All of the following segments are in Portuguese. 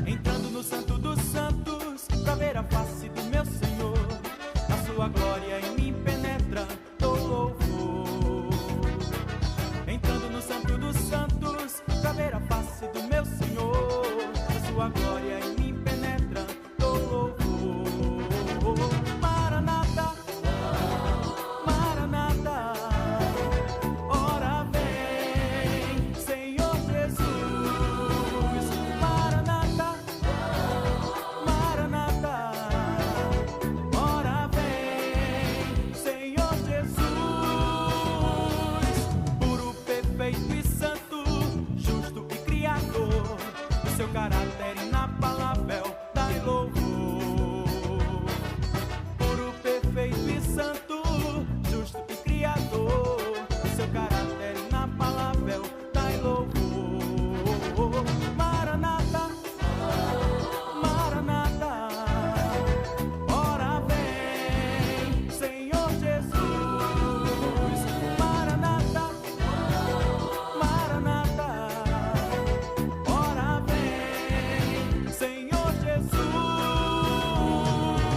Entrando no Santo dos Santos, pra ver a face do meu Senhor, a sua glória em mim penetra, dou louvor. Entrando no Santo dos Santos, pra ver a face do meu Senhor, a sua glória em mim penetra, dou louvor. Maranata, Maranata, ora vem, Senhor Jesus. Maranata, Maranata, ora vem, Senhor Jesus. Puro, perfeito e santo, justo e criador, o seu caráter inabalável dai louvor. Puro, perfeito e santo, justo e criador, o seu caráter inabalável dai louvor. Maranata, Maranata, ora vem, Senhor Jesus. Maranata, Maranata, ora vem, Senhor Jesus. Maranata,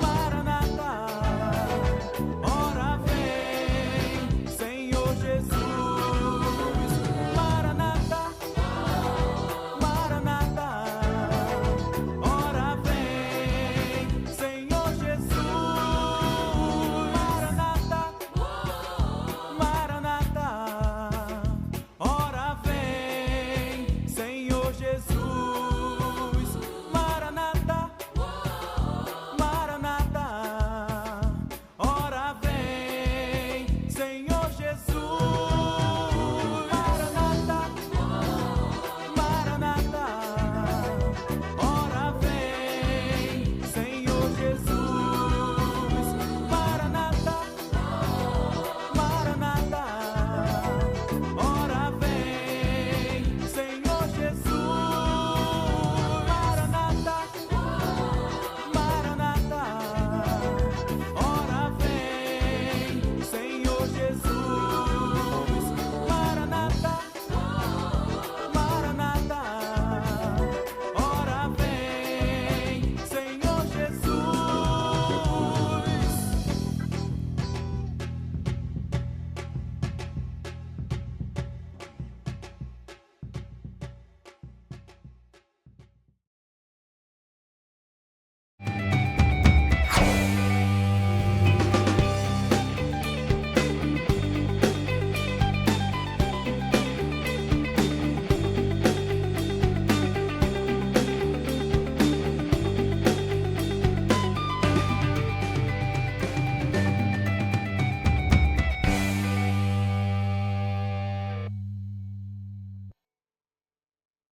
Maranata, ora vem, Senhor Jesus. Maranata, Maranata, ora vem, Senhor Jesus. Maranata, Maranata, ora vem, Senhor Jesus. Maranata, Maranata, ora vem, Senhor Jesus. Maranata, Maranata, ora vem, Senhor Jesus. Maranata, Maranata, ora vem, Senhor Jesus. Maranata, Maranata, ora vem, Senhor Jesus. Maranata, Maranata, ora vem, Senhor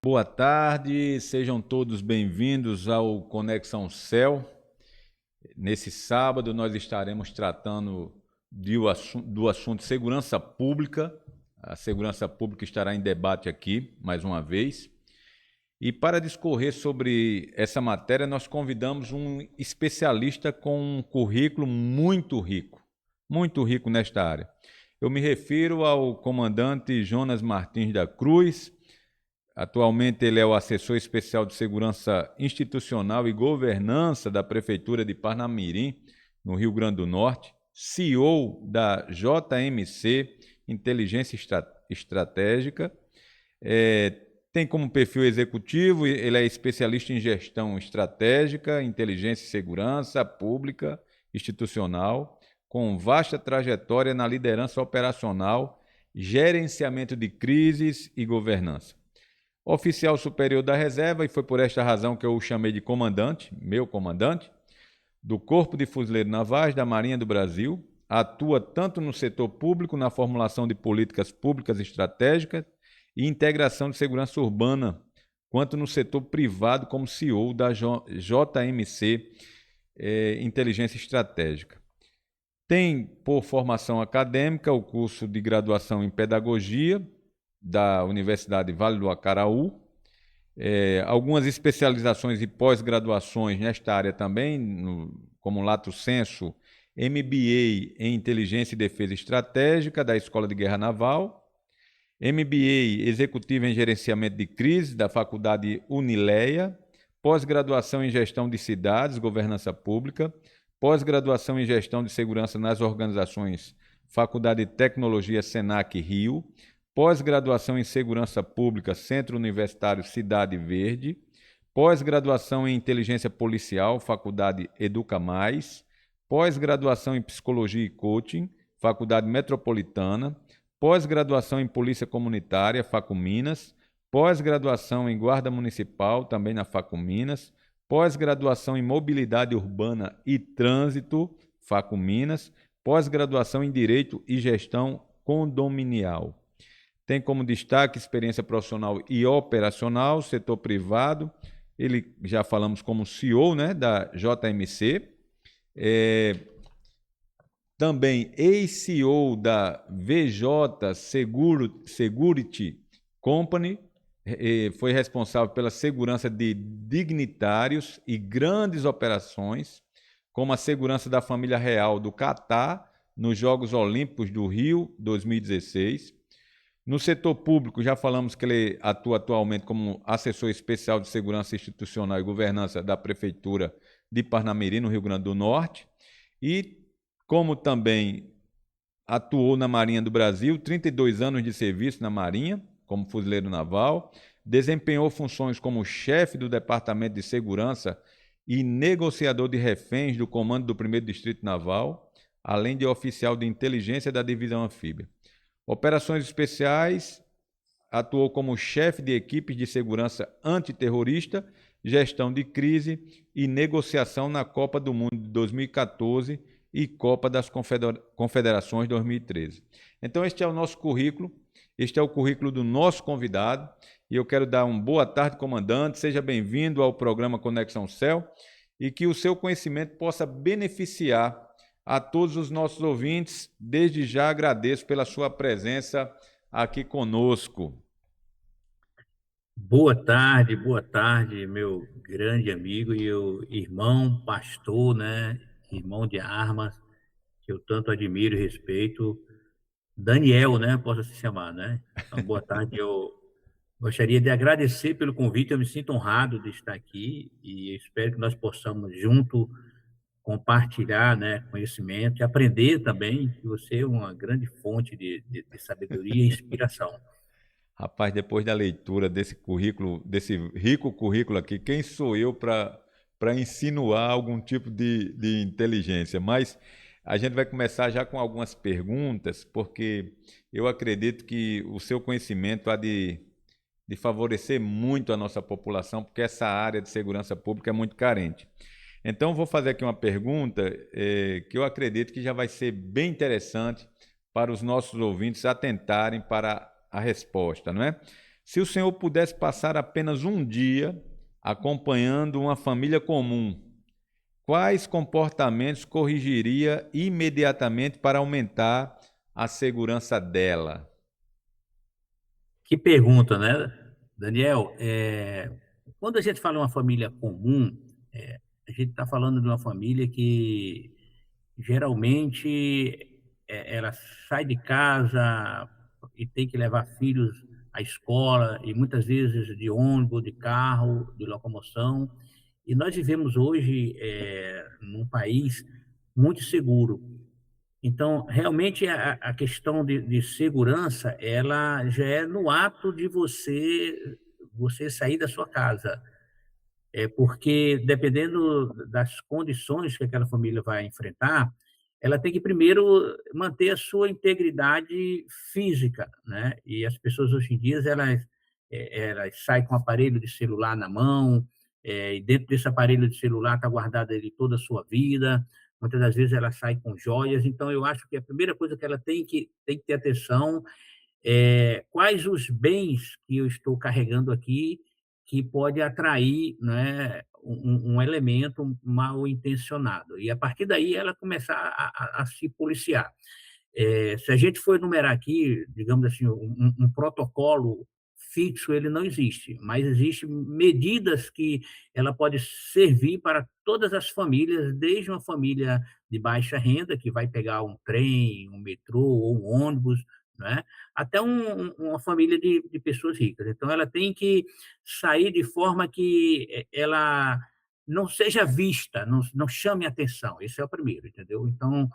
Boa tarde, sejam todos bem-vindos ao Conexão Céu. Nesse sábado nós estaremos tratando do assunto segurança pública. A segurança pública estará em debate aqui, mais uma vez. E para discorrer sobre essa matéria, nós convidamos um especialista com um currículo muito rico nesta área. Eu me refiro ao comandante Jonas Martins da Cruz, Atualmente ele é o assessor especial de segurança institucional e governança da Prefeitura de Parnamirim, no Rio Grande do Norte, CEO da JMC Inteligência Estratégica, tem como perfil executivo, ele é especialista em gestão estratégica, inteligência e segurança pública institucional, com vasta trajetória na liderança operacional, gerenciamento de crises e governança. Oficial superior da reserva, e foi por esta razão que eu o chamei de comandante, meu comandante, do Corpo de Fuzileiros Navais da Marinha do Brasil, atua tanto no setor público, na formulação de políticas públicas estratégicas e integração de segurança urbana, quanto no setor privado como CEO da JMC Inteligência Estratégica. Tem por formação acadêmica o curso de graduação em Pedagogia da Universidade Vale do Acaraú, algumas especializações e pós-graduações nesta área também, como lato sensu, MBA em Inteligência e Defesa Estratégica da Escola de Guerra Naval, MBA Executivo em Gerenciamento de Crise da Faculdade Unileia, pós-graduação em Gestão de Cidades, Governança Pública, pós-graduação em Gestão de Segurança nas Organizações, Faculdade de Tecnologia Senac Rio, pós-graduação em Segurança Pública, Centro Universitário Cidade Verde, pós-graduação em Inteligência Policial, Faculdade Educa Mais, pós-graduação em Psicologia e Coaching, Faculdade Metropolitana, pós-graduação em Polícia Comunitária, Facuminas, pós-graduação em Guarda Municipal, também na Facuminas, pós-graduação em Mobilidade Urbana e Trânsito, Facuminas, pós-graduação em Direito e Gestão Condominial. Tem como destaque experiência profissional e operacional, setor privado. Ele, já falamos como CEO, né, da JMC. Também ex-CEO da VJ Security Company. Foi responsável pela segurança de dignitários e grandes operações, como a segurança da família real do Catar nos Jogos Olímpicos do Rio 2016. No setor público, já falamos que ele atua atualmente como assessor especial de segurança institucional e governança da Prefeitura de Parnamirim, no Rio Grande do Norte. E como também atuou na Marinha do Brasil, 32 anos de serviço na Marinha, como fuzileiro naval, desempenhou funções como chefe do Departamento de Segurança e negociador de reféns do Comando do 1º Distrito Naval, além de oficial de inteligência da Divisão Anfíbia. Operações especiais, atuou como chefe de equipes de segurança antiterrorista, gestão de crise e negociação na Copa do Mundo de 2014 e Copa das Confederações 2013. Então, este é o nosso currículo, este é o currículo do nosso convidado, e eu quero dar uma boa tarde, comandante, seja bem-vindo ao programa Conexão Céu, e que o seu conhecimento possa beneficiar a todos os nossos ouvintes. Desde já agradeço pela sua presença aqui conosco. Boa tarde, meu grande amigo e o irmão pastor, né? Irmão de armas, que eu tanto admiro e respeito. Daniel, né? Posso se chamar, né? Então, boa tarde. Eu gostaria de agradecer pelo convite. Eu me sinto honrado de estar aqui e espero que nós possamos junto compartilhar, né, conhecimento e aprender também, que você é uma grande fonte de sabedoria e inspiração. Rapaz, depois da leitura desse currículo, desse rico currículo aqui, quem sou eu para insinuar algum tipo de inteligência? Mas a gente vai começar já com algumas perguntas, porque eu acredito que o seu conhecimento há de favorecer muito a nossa população, porque essa área de segurança pública é muito carente. Então, vou fazer aqui uma pergunta que eu acredito que já vai ser bem interessante para os nossos ouvintes atentarem para a resposta, não é? Se o senhor pudesse passar apenas um dia acompanhando uma família comum, quais comportamentos corrigiria imediatamente para aumentar a segurança dela? Que pergunta, né, Daniel? Quando a gente fala uma família comum, a gente está falando de uma família que geralmente ela sai de casa e tem que levar filhos à escola, e muitas vezes de ônibus, de carro, de locomoção. E nós vivemos hoje num país muito seguro. Então, realmente, a questão de segurança, ela já é no ato de você sair da sua casa. Porque, dependendo das condições que aquela família vai enfrentar, ela tem que primeiro manter a sua integridade física, né? E as pessoas hoje em dia, elas saem com o aparelho de celular na mão, e dentro desse aparelho de celular está guardada ali toda a sua vida. Muitas das vezes ela sai com joias. Então, eu acho que a primeira coisa que ela tem que ter atenção quais os bens que eu estou carregando aqui que pode atrair, né, um elemento mal intencionado. E a partir daí ela começar a se policiar. Se a gente for enumerar aqui, digamos assim, um protocolo fixo, ele não existe, mas existem medidas que ela pode servir para todas as famílias, desde uma família de baixa renda, que vai pegar um trem, um metrô ou um ônibus, né? Até uma família de pessoas ricas. Então, ela tem que sair de forma que ela não seja vista, não chame atenção. Esse é o primeiro, entendeu? Então,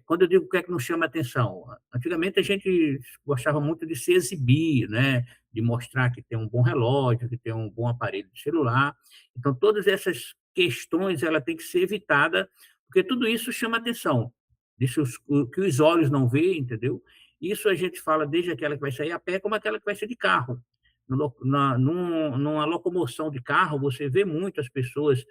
quando eu digo que é que não chama atenção, antigamente a gente gostava muito de se exibir, né? De mostrar que tem um bom relógio, que tem um bom aparelho de celular. Então, todas essas questões ela tem que ser evitada, porque tudo isso chama atenção. Isso o que os olhos não veem, entendeu? Isso a gente fala desde aquela que vai sair a pé, como aquela que vai ser de carro. Numa locomoção de carro, você vê muitas pessoas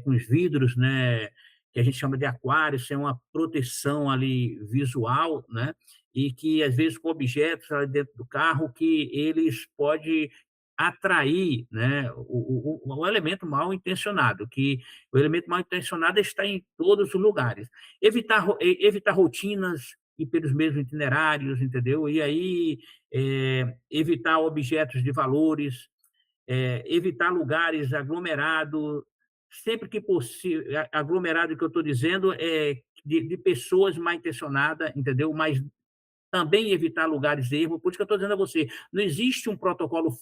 com os vidros, né, que a gente chama de aquário, sem uma proteção ali visual, né, e que, às vezes, com objetos ali dentro do carro, que eles podem atrair, né, o elemento mal intencionado, que o elemento mal intencionado está em todos os lugares. Evitar rotinas e pelos mesmos itinerários, entendeu? E aí evitar objetos de valores, evitar lugares aglomerados, sempre que possível, aglomerado que eu estou dizendo é de pessoas mal intencionadas, entendeu? Mas também evitar lugares de erro, por isso que eu estou dizendo a você, não existe um protocolo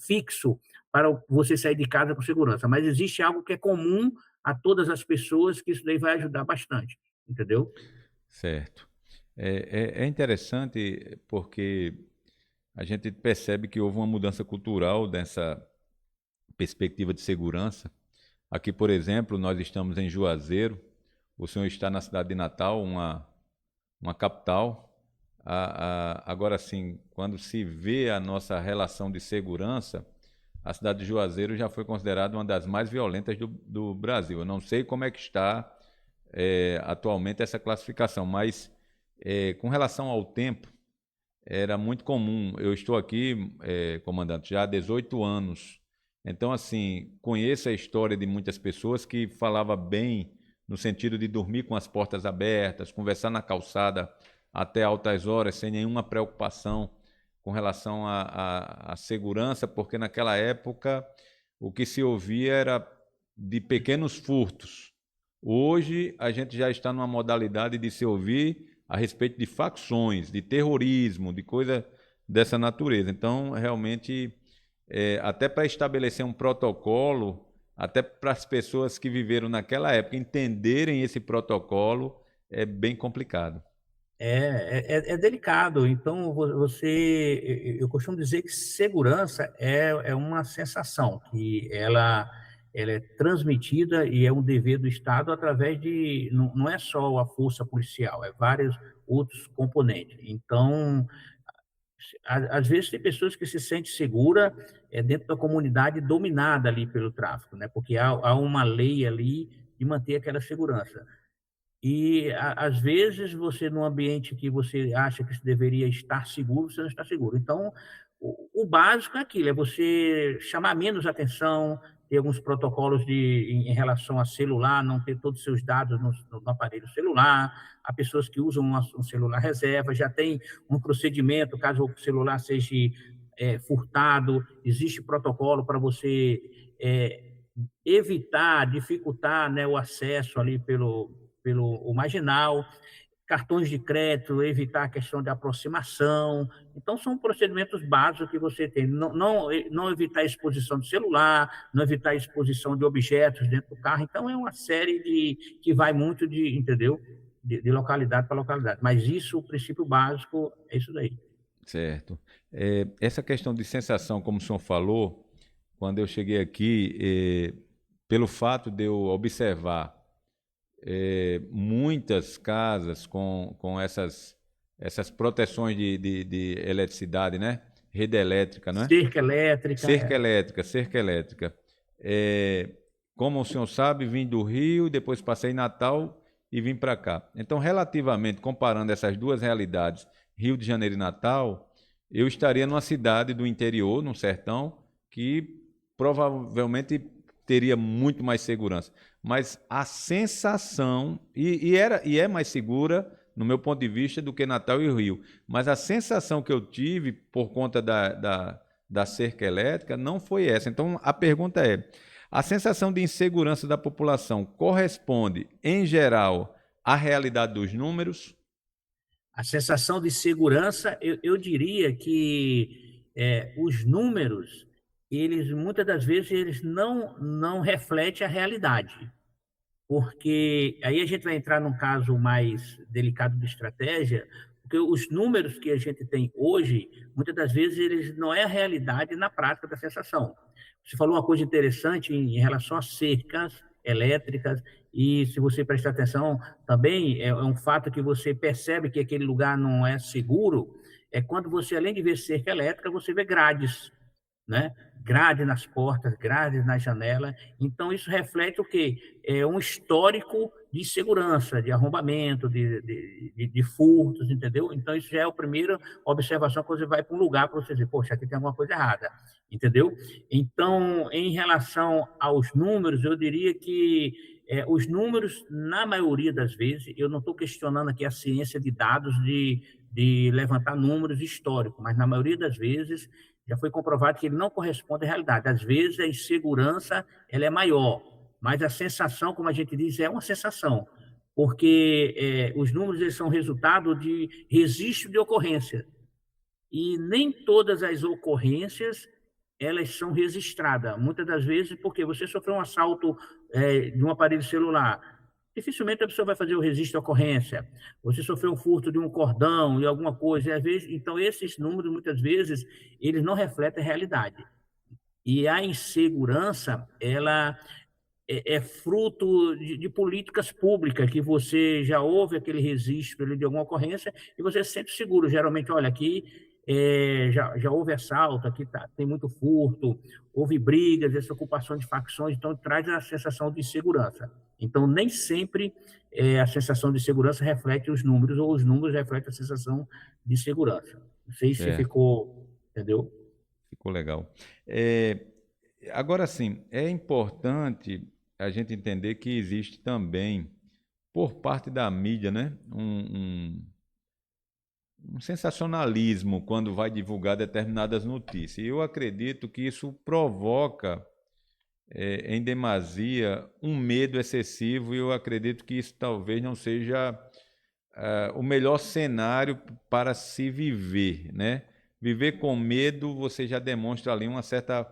fixo para você sair de casa com segurança, mas existe algo que é comum a todas as pessoas, que isso daí vai ajudar bastante, entendeu? Certo. É interessante porque a gente percebe que houve uma mudança cultural dessa perspectiva de segurança. Aqui, por exemplo, nós estamos em Juazeiro, o senhor está na cidade de Natal, uma capital. Agora sim, quando se vê a nossa relação de segurança, a cidade de Juazeiro já foi considerada uma das mais violentas do Brasil. Eu não sei como é que está atualmente essa classificação, mas com relação ao tempo, era muito comum. Eu estou aqui, comandante, já há 18 anos. Então, assim, conheço a história de muitas pessoas que falava bem no sentido de dormir com as portas abertas, conversar na calçada até altas horas, sem nenhuma preocupação com relação à segurança, porque naquela época o que se ouvia era de pequenos furtos. Hoje a gente já está numa modalidade de se ouvir a respeito de facções, de terrorismo, de coisa dessa natureza. Então, realmente, até para estabelecer um protocolo, até para as pessoas que viveram naquela época entenderem esse protocolo, é bem complicado. É delicado. Então, eu costumo dizer que segurança é uma sensação, que ela é transmitida e é um dever do Estado através de. Não é só a força policial, é vários outros componentes. Então, às vezes tem pessoas que se sentem seguras dentro da comunidade dominada ali pelo tráfico, né? Porque há uma lei ali de manter aquela segurança. E, às vezes, você, num ambiente que você acha que deveria estar seguro, você não está seguro. Então, o básico é aquilo, é você chamar menos atenção, ter alguns protocolos em relação a celular, não ter todos os seus dados no aparelho celular. Há pessoas que usam um celular reserva, já tem um procedimento, caso o celular seja furtado, existe protocolo para você evitar, dificultar, né, o acesso ali pelo o marginal. cartões de crédito, evitar a questão de aproximação. Então, são procedimentos básicos que você tem. Não evitar a exposição de celular, não evitar a exposição de objetos dentro do carro. Então, é uma série que vai muito de, entendeu? De localidade para localidade. Mas isso, o princípio básico, é isso daí. Certo. Essa questão de sensação, como o senhor falou, quando eu cheguei aqui, pelo fato de eu observar muitas casas com essas proteções de eletricidade, né? Rede elétrica, não é? Cerca elétrica. Cerca elétrica. Como o senhor sabe, vim do Rio, depois passei em Natal e vim para cá. Então, relativamente, comparando essas duas realidades, Rio de Janeiro e Natal, eu estaria numa cidade do interior, num sertão, que provavelmente teria muito mais segurança. Mas a sensação, e é mais segura, no meu ponto de vista, do que Natal e Rio, mas a sensação que eu tive por conta da cerca elétrica não foi essa. Então, a pergunta é, a sensação de insegurança da população corresponde, em geral, à realidade dos números? A sensação de segurança, eu diria que os números, eles muitas das vezes eles não refletem a realidade, porque aí a gente vai entrar num caso mais delicado de estratégia, porque os números que a gente tem hoje, muitas das vezes eles não é a realidade na prática da sensação. Você falou uma coisa interessante em relação às cercas elétricas, e se você prestar atenção, também é um fato que você percebe que aquele lugar não é seguro, é quando você, além de ver cerca elétrica, você vê grades, né? Grade nas portas, grades na janela. Então, isso reflete o quê? É um histórico de segurança, de arrombamento, de furtos, entendeu? Então, isso já é a primeira observação que você vai para um lugar para você dizer, poxa, aqui tem alguma coisa errada, entendeu? Então, em relação aos números, eu diria que os números, na maioria das vezes, eu não estou questionando aqui a ciência de dados de levantar números históricos, mas na maioria das vezes já foi comprovado que ele não corresponde à realidade. Às vezes a insegurança ela é maior, mas a sensação, como a gente diz, é uma sensação, porque os números eles são resultado de registro de ocorrência. E nem todas as ocorrências elas são registradas. Muitas das vezes, porque você sofreu um assalto de um aparelho celular, dificilmente a pessoa vai fazer o registro de ocorrência. Você sofreu um furto de um cordão e alguma coisa, e às vezes, então esses números, muitas vezes, eles não refletem a realidade. E a insegurança, ela é fruto de políticas públicas, que você já houve aquele registro de alguma ocorrência e você se sente seguro. Geralmente, olha, aqui já houve assalto, aqui tem muito furto, houve brigas, essa ocupação de facções, então traz a sensação de segurança. Então, nem sempre a sensação de segurança reflete os números, ou os números refletem a sensação de segurança. Não sei se ficou, entendeu? Ficou legal. Agora sim, é importante a gente entender que existe também, por parte da mídia, né, um sensacionalismo quando vai divulgar determinadas notícias. E eu acredito que isso provoca, em demasia, um medo excessivo, e eu acredito que isso talvez não seja o melhor cenário para se viver, né? Viver com medo, você já demonstra ali uma certa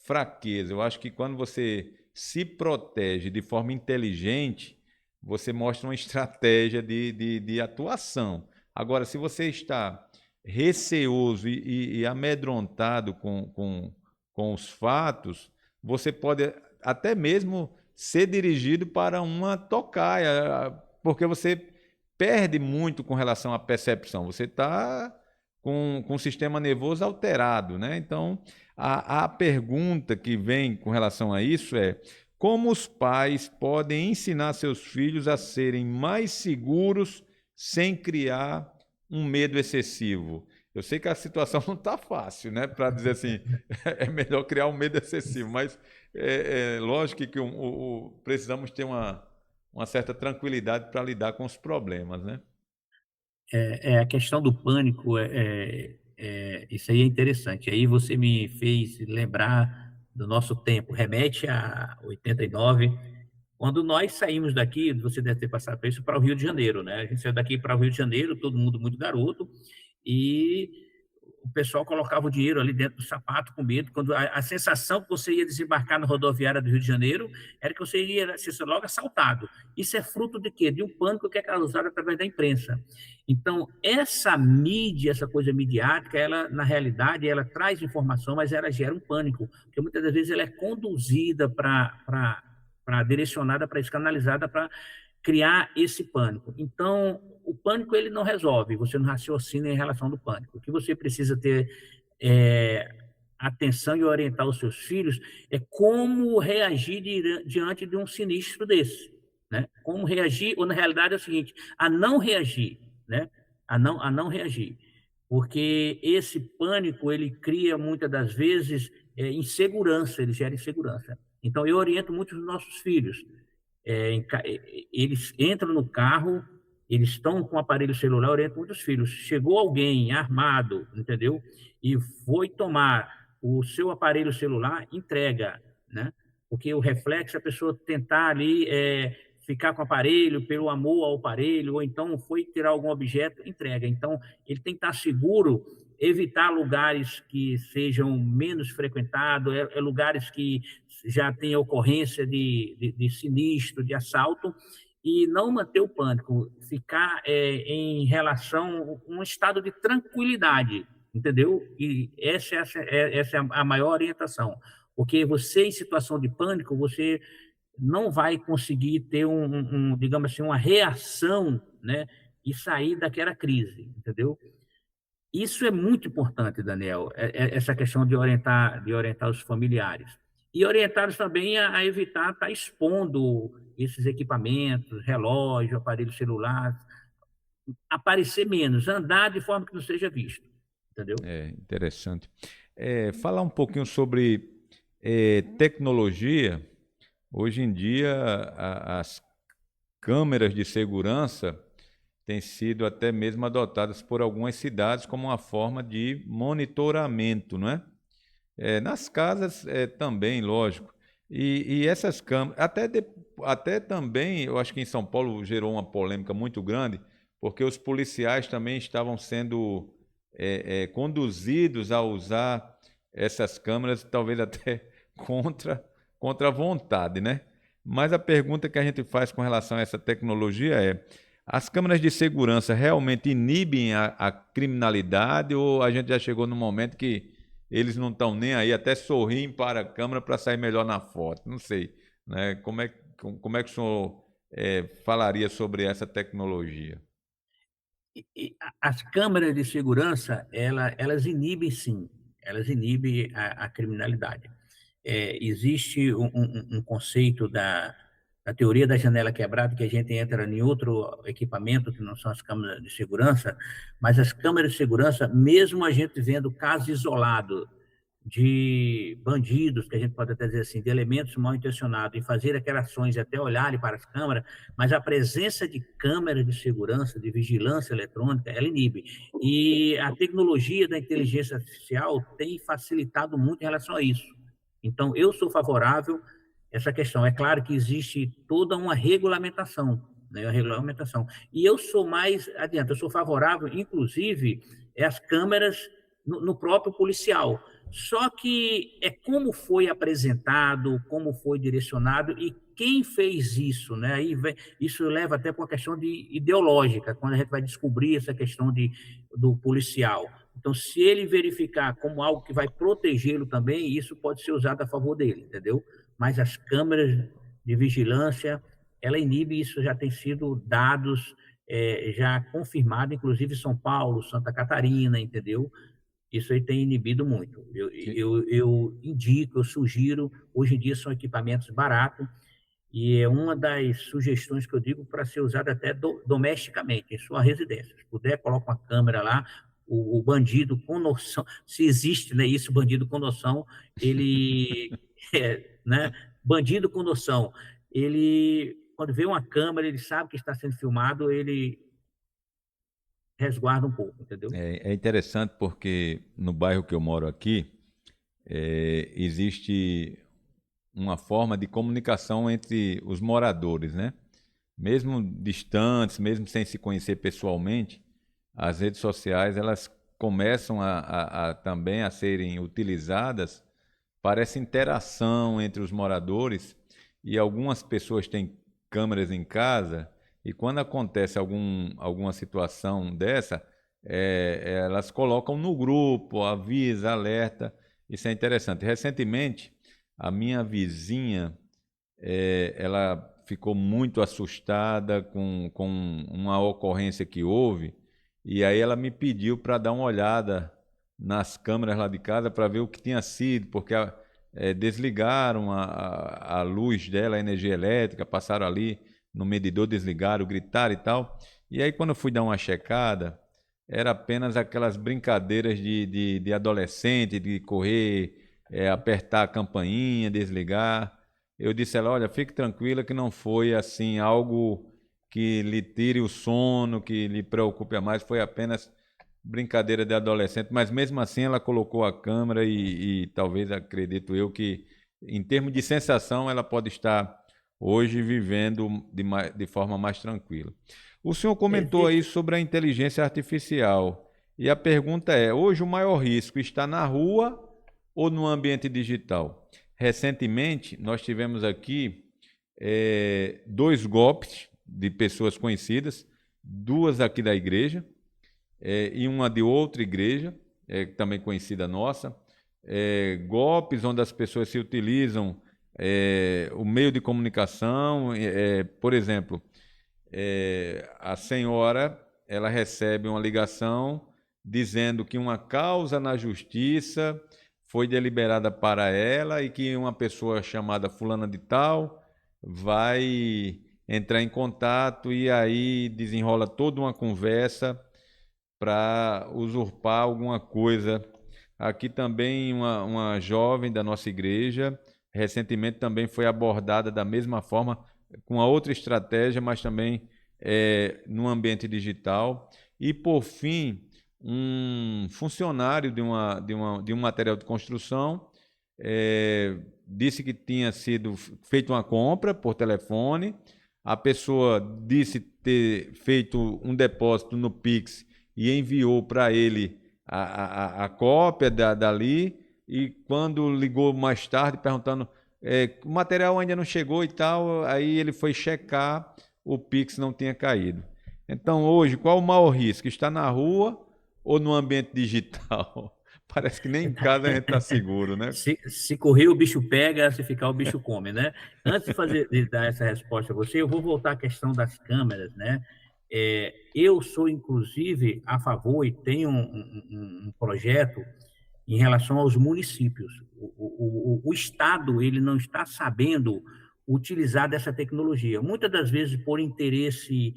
fraqueza. Eu acho que quando você se protege de forma inteligente, você mostra uma estratégia de atuação. Agora, se você está receoso e amedrontado com os fatos, você pode até mesmo ser dirigido para uma tocaia, porque você perde muito com relação à percepção. Você está com o sistema nervoso alterado, né? Então, a pergunta que vem com relação a isso é: como os pais podem ensinar seus filhos a serem mais seguros sem criar um medo excessivo? Eu sei que a situação não está fácil, né? Para dizer assim, é melhor criar um medo excessivo, mas é lógico que precisamos ter uma certa tranquilidade para lidar com os problemas, né? A questão do pânico, isso aí é interessante. Aí você me fez lembrar do nosso tempo, remete a 89, Quando nós saímos daqui, você deve ter passado por isso, para o Rio de Janeiro, né? A gente saiu daqui para o Rio de Janeiro, todo mundo muito garoto, e o pessoal colocava o dinheiro ali dentro do sapato com medo. Quando a sensação que você ia desembarcar na rodoviária do Rio de Janeiro era que você ia ser logo assaltado. Isso é fruto de quê? De um pânico que é causado através da imprensa. Então, essa mídia, essa coisa midiática, ela, na realidade, ela traz informação, mas ela gera um pânico, porque muitas das vezes ela é conduzida direcionada para isso, canalizada para criar esse pânico. Então, o pânico ele não resolve, você não raciocina em relação do pânico. O que você precisa ter atenção e orientar os seus filhos é como reagir diante de um sinistro desse, né? Como reagir, ou na realidade é o seguinte, a não reagir, né? A não reagir. Porque esse pânico, ele cria muitas das vezes insegurança, ele gera insegurança. Então, eu oriento muito os nossos filhos. Eles entram no carro, eles estão com o aparelho celular, eu oriento muitos filhos. Chegou alguém armado, entendeu? E foi tomar o seu aparelho celular, entrega, né? Porque o reflexo é a pessoa tentar ali ficar com o aparelho pelo amor ao aparelho, ou então foi tirar algum objeto, entrega. Então, ele tem que estar seguro, evitar lugares que sejam menos frequentados, lugares que já tem ocorrência de sinistro, de assalto, e não manter o pânico, ficar em relação a um estado de tranquilidade, entendeu? E essa é a maior orientação, porque você, em situação de pânico, você não vai conseguir ter digamos assim, uma reação, né, e sair daquela crise, entendeu? Isso é muito importante, Daniel, essa questão de orientar os familiares. E orientá-los também a evitar estar expondo esses equipamentos, relógio, aparelho celular, aparecer menos, andar de forma que não seja visto, entendeu? Interessante. Falar um pouquinho sobre tecnologia. Hoje em dia, as câmeras de segurança têm sido até mesmo adotadas por algumas cidades como uma forma de monitoramento, não é? Nas casas também, lógico. E essas câmeras, até também, eu acho que em São Paulo gerou uma polêmica muito grande, porque os policiais também estavam sendo conduzidos a usar essas câmeras, talvez até contra a vontade, né? Mas a pergunta que a gente faz com relação a essa tecnologia é: as câmeras de segurança realmente inibem a criminalidade, ou a gente já chegou no momento que eles não estão nem aí, até sorriem para a câmera para sair melhor na foto? Não sei, né? Como é que o senhor falaria sobre essa tecnologia? As câmeras de segurança, elas inibem, sim, elas inibem a criminalidade. Existe um conceito da teoria da janela quebrada, que a gente entra em outro equipamento, que não são as câmeras de segurança, mas as câmeras de segurança, mesmo a gente vendo casos isolados de bandidos, que a gente pode até dizer assim, de elementos mal intencionados, e fazer aquelas ações e até olharem para as câmeras, mas a presença de câmeras de segurança, de vigilância eletrônica, ela inibe. E a tecnologia da inteligência artificial tem facilitado muito em relação a isso. Então, eu sou favorável a essa questão. É claro que existe toda uma regulamentação, né? Uma regulamentação. E eu sou mais adiante, eu sou favorável, inclusive, às câmeras no próprio policial. Só que como foi apresentado, como foi direcionado e quem fez isso, né? Aí isso leva até para uma questão ideológica, quando a gente vai descobrir essa questão do policial. Então, se ele verificar como algo que vai protegê-lo também, isso pode ser usado a favor dele, entendeu? Mas as câmeras de vigilância, ela inibe, isso já tem sido dados, já confirmado, inclusive São Paulo, Santa Catarina, entendeu? Isso aí tem inibido muito. Eu indico, eu sugiro, hoje em dia são equipamentos baratos, e é uma das sugestões que eu digo para ser usado até domesticamente, em sua residência. Se puder, coloca uma câmera lá, o bandido com noção, se existe, né, isso, bandido com noção, ele, né, bandido com noção, ele, quando vê uma câmera, ele sabe que está sendo filmado, ele resguarda um pouco, entendeu? É interessante porque no bairro que eu moro aqui, existe uma forma de comunicação entre os moradores, né? Mesmo distantes, mesmo sem se conhecer pessoalmente, as redes sociais elas começam também a serem utilizadas para essa interação entre os moradores, e algumas pessoas têm câmeras em casa e quando acontece alguma situação dessa, elas colocam no grupo, avisa, alerta. Isso é interessante. Recentemente, a minha vizinha, ela ficou muito assustada com uma ocorrência que houve, e aí ela me pediu para dar uma olhada nas câmeras lá de casa para ver o que tinha sido, porque desligaram a luz dela, a energia elétrica, passaram ali no medidor, desligaram, gritaram e tal. E aí quando eu fui dar uma checada, era apenas aquelas brincadeiras de adolescente, de correr, apertar a campainha, desligar. Eu disse a ela, olha, fique tranquila que não foi assim algo que lhe tire o sono, que lhe preocupe a mais, foi apenas brincadeira de adolescente, mas mesmo assim ela colocou a câmera e talvez acredito eu que em termos de sensação ela pode estar hoje vivendo de forma mais tranquila. O senhor comentou aí sobre a inteligência artificial e a pergunta é, hoje o maior risco está na rua ou no ambiente digital? Recentemente nós tivemos aqui 2 golpes de pessoas conhecidas, 2 aqui da igreja, e uma de outra igreja, também conhecida nossa, golpes onde as pessoas se utilizam o meio de comunicação, por exemplo, a senhora ela recebe uma ligação dizendo que uma causa na justiça foi deliberada para ela e que uma pessoa chamada fulana de tal vai entrar em contato e aí desenrola toda uma conversa para usurpar alguma coisa. Aqui também uma jovem da nossa igreja, recentemente também foi abordada da mesma forma, com a outra estratégia, mas também no ambiente digital. E, por fim, um funcionário de um material de construção disse que tinha sido feita uma compra por telefone, a pessoa disse ter feito um depósito no Pix e enviou para ele a cópia dali, e quando ligou mais tarde perguntando o material ainda não chegou e tal, aí ele foi checar, o Pix não tinha caído. Então hoje, qual o maior risco? Está na rua ou no ambiente digital? Parece que nem em casa a gente está seguro, né? Se correr, o bicho pega, se ficar, o bicho come, né? Antes de dar essa resposta a você, eu vou voltar à questão das câmeras, né? Eu sou, inclusive, a favor e tenho um projeto em relação aos municípios. O Estado ele não está sabendo utilizar dessa tecnologia. Muitas das vezes por interesse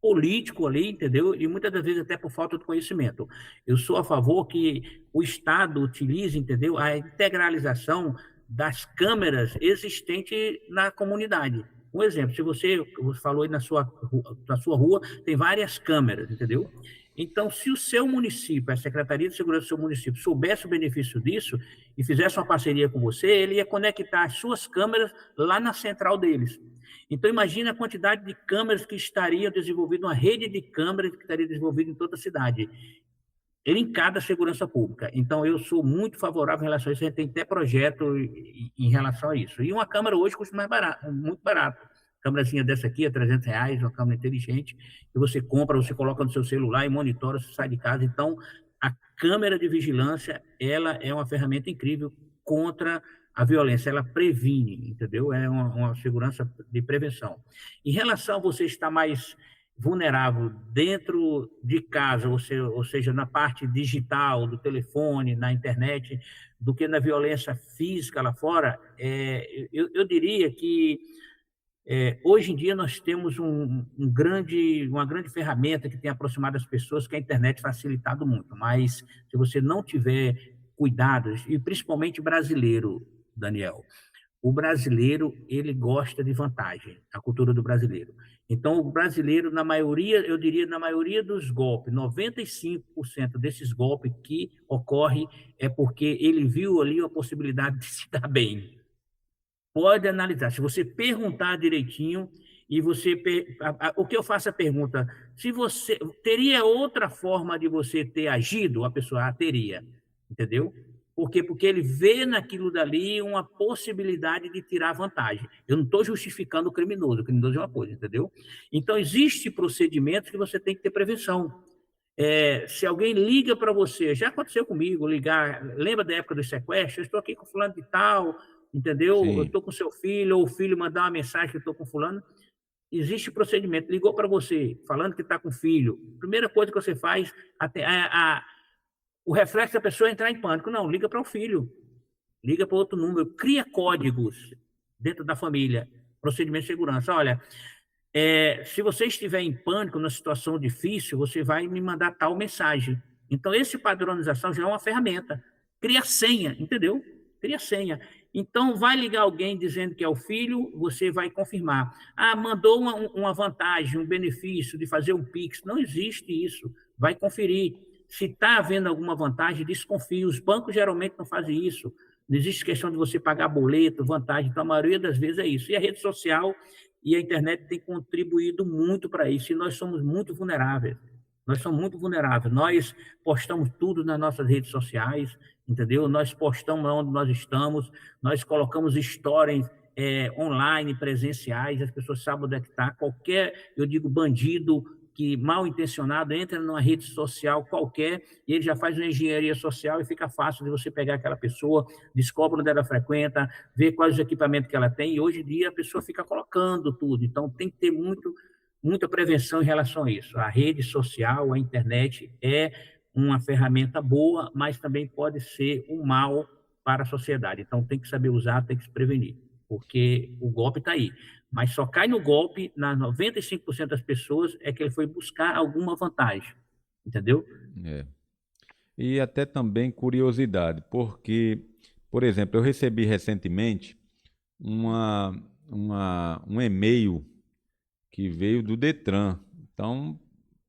político ali, entendeu? E muitas das vezes até por falta de conhecimento. Eu sou a favor que o Estado utilize, entendeu? A integralização das câmeras existentes na comunidade. Um exemplo, se você falou aí na sua rua, tem várias câmeras, entendeu? Então, se o seu município, a Secretaria de Segurança do seu município, soubesse o benefício disso e fizesse uma parceria com você, ele ia conectar as suas câmeras lá na central deles. Então, imagine a quantidade de câmeras que estariam desenvolvidas, uma rede de câmeras que estaria desenvolvida em toda a cidade, em cada segurança pública. Então, eu sou muito favorável em relação a isso, a gente tem até projeto em relação a isso. E uma câmera hoje custa mais barato, muito barato. Câmerazinha dessa aqui é R$300, uma câmera inteligente, que você compra, você coloca no seu celular e monitora, você sai de casa. Então, a câmera de vigilância, ela é uma ferramenta incrível contra a violência, ela previne, entendeu? É uma segurança de prevenção. Em relação a você estar mais vulnerável dentro de casa, ou seja, na parte digital, do telefone, na internet, do que na violência física lá fora, eu diria que hoje em dia nós temos uma grande ferramenta que tem aproximado as pessoas, que é a internet facilitado muito, mas se você não tiver cuidados, e principalmente brasileiro, Daniel, O brasileiro, ele gosta de vantagem, a cultura do brasileiro. Então, o brasileiro, na maioria, eu diria, na maioria dos golpes, 95% desses golpes que ocorrem é porque ele viu ali a possibilidade de se dar bem. Pode analisar. Se você perguntar direitinho e você... O que eu faço a pergunta, se você... Teria outra forma de você ter agido? A pessoa teria, entendeu? Por quê? Porque ele vê naquilo dali uma possibilidade de tirar vantagem. Eu não estou justificando o criminoso é uma coisa, entendeu? Então, existe procedimentos que você tem que ter prevenção. Se alguém liga para você, já aconteceu comigo, ligar, lembra da época dos sequestros? Eu estou aqui com fulano de tal, entendeu? Eu Sim. estou com seu filho, ou o filho mandar uma mensagem que eu estou com fulano. Existe procedimento, ligou para você, falando que está com filho. Primeira coisa que você faz, o reflexo da pessoa é entrar em pânico. Não, liga para o filho, liga para outro número, cria códigos dentro da família, procedimento de segurança. Olha, se você estiver em pânico, numa situação difícil, você vai me mandar tal mensagem. Então, esse padronização já é uma ferramenta. Cria senha, entendeu? Cria senha. Então, vai ligar alguém dizendo que é o filho, você vai confirmar. Mandou uma vantagem, um benefício de fazer um Pix. Não existe isso. Vai conferir. Se está havendo alguma vantagem, desconfie. Os bancos geralmente não fazem isso. Não existe questão de você pagar boleto, vantagem. Então, a maioria das vezes é isso. E a rede social e a internet tem contribuído muito para isso. E nós somos muito vulneráveis. Nós somos muito vulneráveis. Nós postamos tudo nas nossas redes sociais, entendeu? Nós postamos onde nós estamos, nós colocamos histórias online, presenciais, as pessoas sabem onde é que está. Qualquer, eu digo, bandido que mal intencionado entra numa rede social qualquer e ele já faz uma engenharia social e fica fácil de você pegar aquela pessoa, descobre onde ela frequenta, ver quais os equipamentos que ela tem, e hoje em dia a pessoa fica colocando tudo. Então, tem que ter muita prevenção em relação a isso. A rede social, a internet é uma ferramenta boa, mas também pode ser um mal para a sociedade. Então, tem que saber usar, tem que se prevenir, porque o golpe está aí. Mas só cai no golpe, nas 95% das pessoas, é que ele foi buscar alguma vantagem, entendeu? E até também curiosidade, porque, por exemplo, eu recebi recentemente um e-mail que veio do Detran. Então,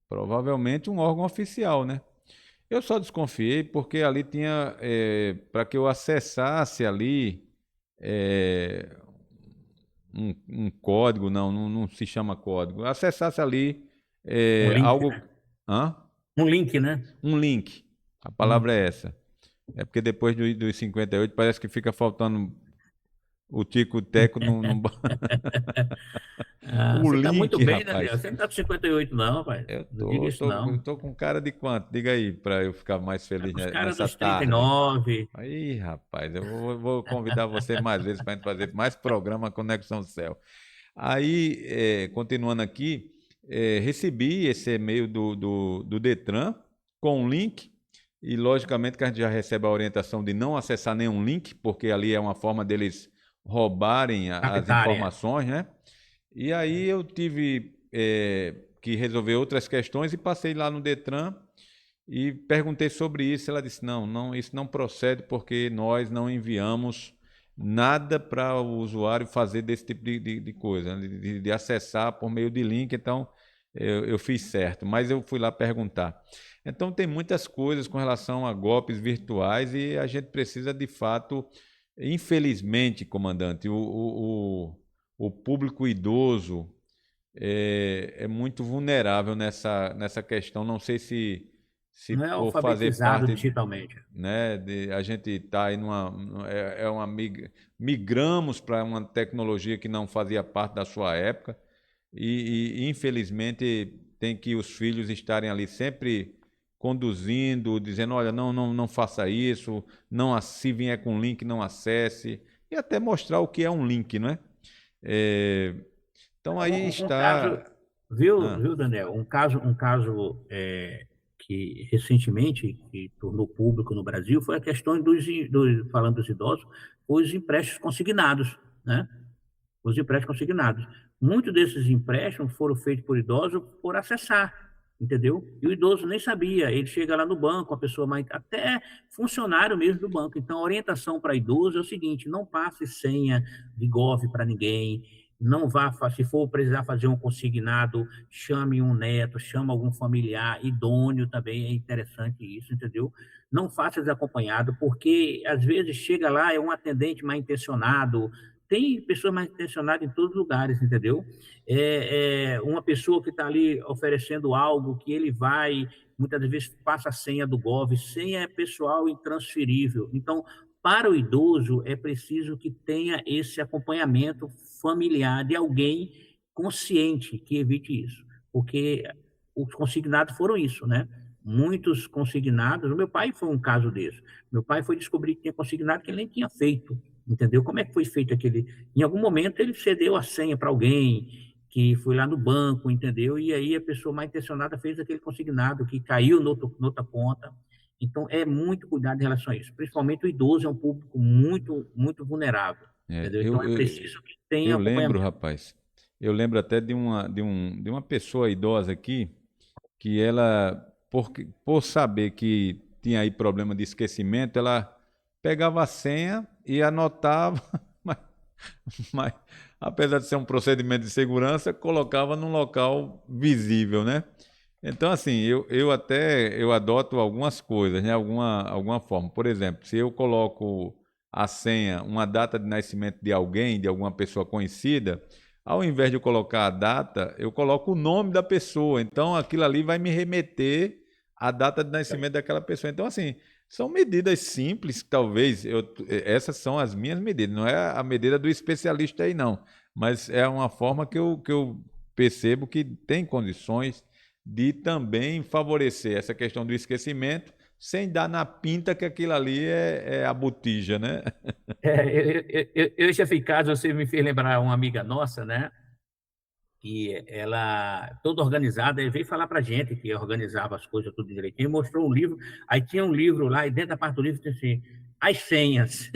provavelmente um órgão oficial, né? Eu só desconfiei porque ali tinha, para que eu acessasse ali um código, não se chama código, acessasse ali Um link, algo... né? Hã? Um link, né? Um link. A palavra é essa. É porque depois dos 58 parece que fica faltando o tico-teco o Você está muito link, bem, Daniel. rapaz. Você não está com 58, não, rapaz. Eu Não diga isso, não. tô com cara de quanto? Diga aí, para eu ficar mais feliz Os caras nessa dos tarde. 39. Aí, rapaz, eu vou convidar você mais vezes para a gente fazer mais programa Conexão Céu. Aí, continuando aqui, recebi esse e-mail do Detran com um link, e logicamente que a gente já recebe a orientação de não acessar nenhum link, porque ali é uma forma deles roubarem as informações, né? E aí eu tive que resolver outras questões e passei lá no Detran e perguntei sobre isso. Ela disse, não, isso não procede porque nós não enviamos nada para o usuário fazer desse tipo de coisa, né? de acessar por meio de link. Então, eu fiz certo, mas eu fui lá perguntar. Então, tem muitas coisas com relação a golpes virtuais e a gente precisa, de fato, infelizmente, comandante, o público idoso é muito vulnerável nessa questão. Não sei se Não é por fazer alfabetizado parte, digitalmente. né, a gente está aí migramos para uma tecnologia que não fazia parte da sua época e infelizmente tem que os filhos estarem ali sempre conduzindo, dizendo, olha, não faça isso, não, se vier com link, não acesse, e até mostrar o que é um link, não é? Então aí está... Viu, Daniel? Um caso que recentemente que tornou público no Brasil foi a questão falando dos idosos, os empréstimos consignados, né? Os empréstimos consignados. Muitos desses empréstimos foram feitos por idosos por acessar. entendeu? E o idoso nem sabia, ele chega lá no banco, a pessoa mais, até funcionário mesmo do banco. Então, a orientação para idoso é o seguinte: não passe senha de Gov para ninguém, não vá, se for precisar fazer um consignado, chame um neto, chame algum familiar, idôneo também, é interessante isso, entendeu? Não faça desacompanhado, porque às vezes chega lá, é um atendente mal intencionado, tem pessoas mal intencionadas em todos os lugares, entendeu? Uma pessoa que está ali oferecendo algo que ele vai, muitas vezes passa a senha do Gov, senha é pessoal intransferível. Então, para o idoso, é preciso que tenha esse acompanhamento familiar de alguém consciente que evite isso, porque os consignados foram isso, né? Muitos consignados, o meu pai foi um caso desse. Meu pai foi descobrir que tinha consignado que ele nem tinha feito, entendeu? Como é que foi feito aquele... Em algum momento ele cedeu a senha para alguém que foi lá no banco, entendeu? E aí a pessoa mal intencionada fez aquele consignado que caiu noutra conta. Então, é muito cuidado em relação a isso. Principalmente o idoso é um público muito, muito vulnerável, É, entendeu? Então, é preciso que tenha eu lembro, acompanhamento. rapaz, eu lembro até de uma pessoa idosa aqui, que ela, por saber que tinha aí problema de esquecimento, ela pegava a senha e anotava, mas, mas apesar de ser um procedimento de segurança, colocava num local visível, né? Então, assim, eu adoto algumas coisas, né? Alguma forma. Por exemplo, se eu coloco a senha, uma data de nascimento de alguém, de alguma pessoa conhecida, ao invés de eu colocar a data, eu coloco o nome da pessoa. Então, aquilo ali vai me remeter à data de nascimento daquela pessoa. Então, assim, são medidas simples, talvez. Essas são as minhas medidas, não é a medida do especialista aí, não. Mas é uma forma que eu percebo que tem condições de também favorecer essa questão do esquecimento, sem dar na pinta que aquilo ali é a botija, né? Eu já fui caso, você me fez lembrar uma amiga nossa, né? Que ela, toda organizada, ele veio falar para gente que organizava as coisas tudo direitinho, mostrou um livro, aí tinha um livro lá, e dentro da parte do livro tinha assim, as senhas.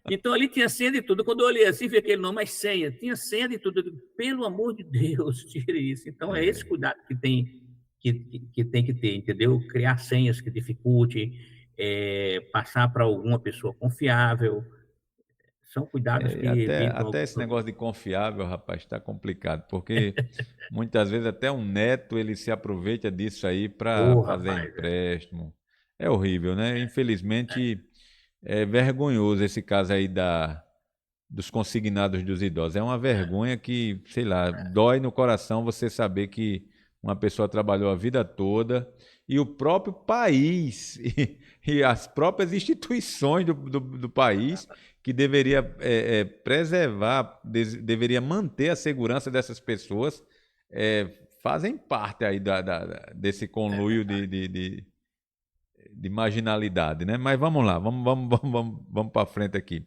Então ali tinha senha de tudo. Quando eu olhei assim, vi aquele nome, as senhas, tinha senha de tudo. Eu digo, pelo amor de Deus, tire isso. Então é esse cuidado que tem que tem que ter, entendeu? Criar senhas que dificulte, passar para alguma pessoa confiável. São cuidados que evitam Até alguns esse negócio de confiável, rapaz, está complicado, porque muitas vezes até um neto ele se aproveita disso aí para oh, fazer rapaz. empréstimo. É horrível, né? Infelizmente, é vergonhoso esse caso aí dos consignados dos idosos. É uma vergonha que, sei lá, dói no coração você saber que uma pessoa trabalhou a vida toda e o próprio país e as próprias instituições do país que deveria preservar, deveria manter a segurança dessas pessoas, fazem parte aí desse conluio de marginalidade, né? Mas vamos lá, vamos para frente aqui.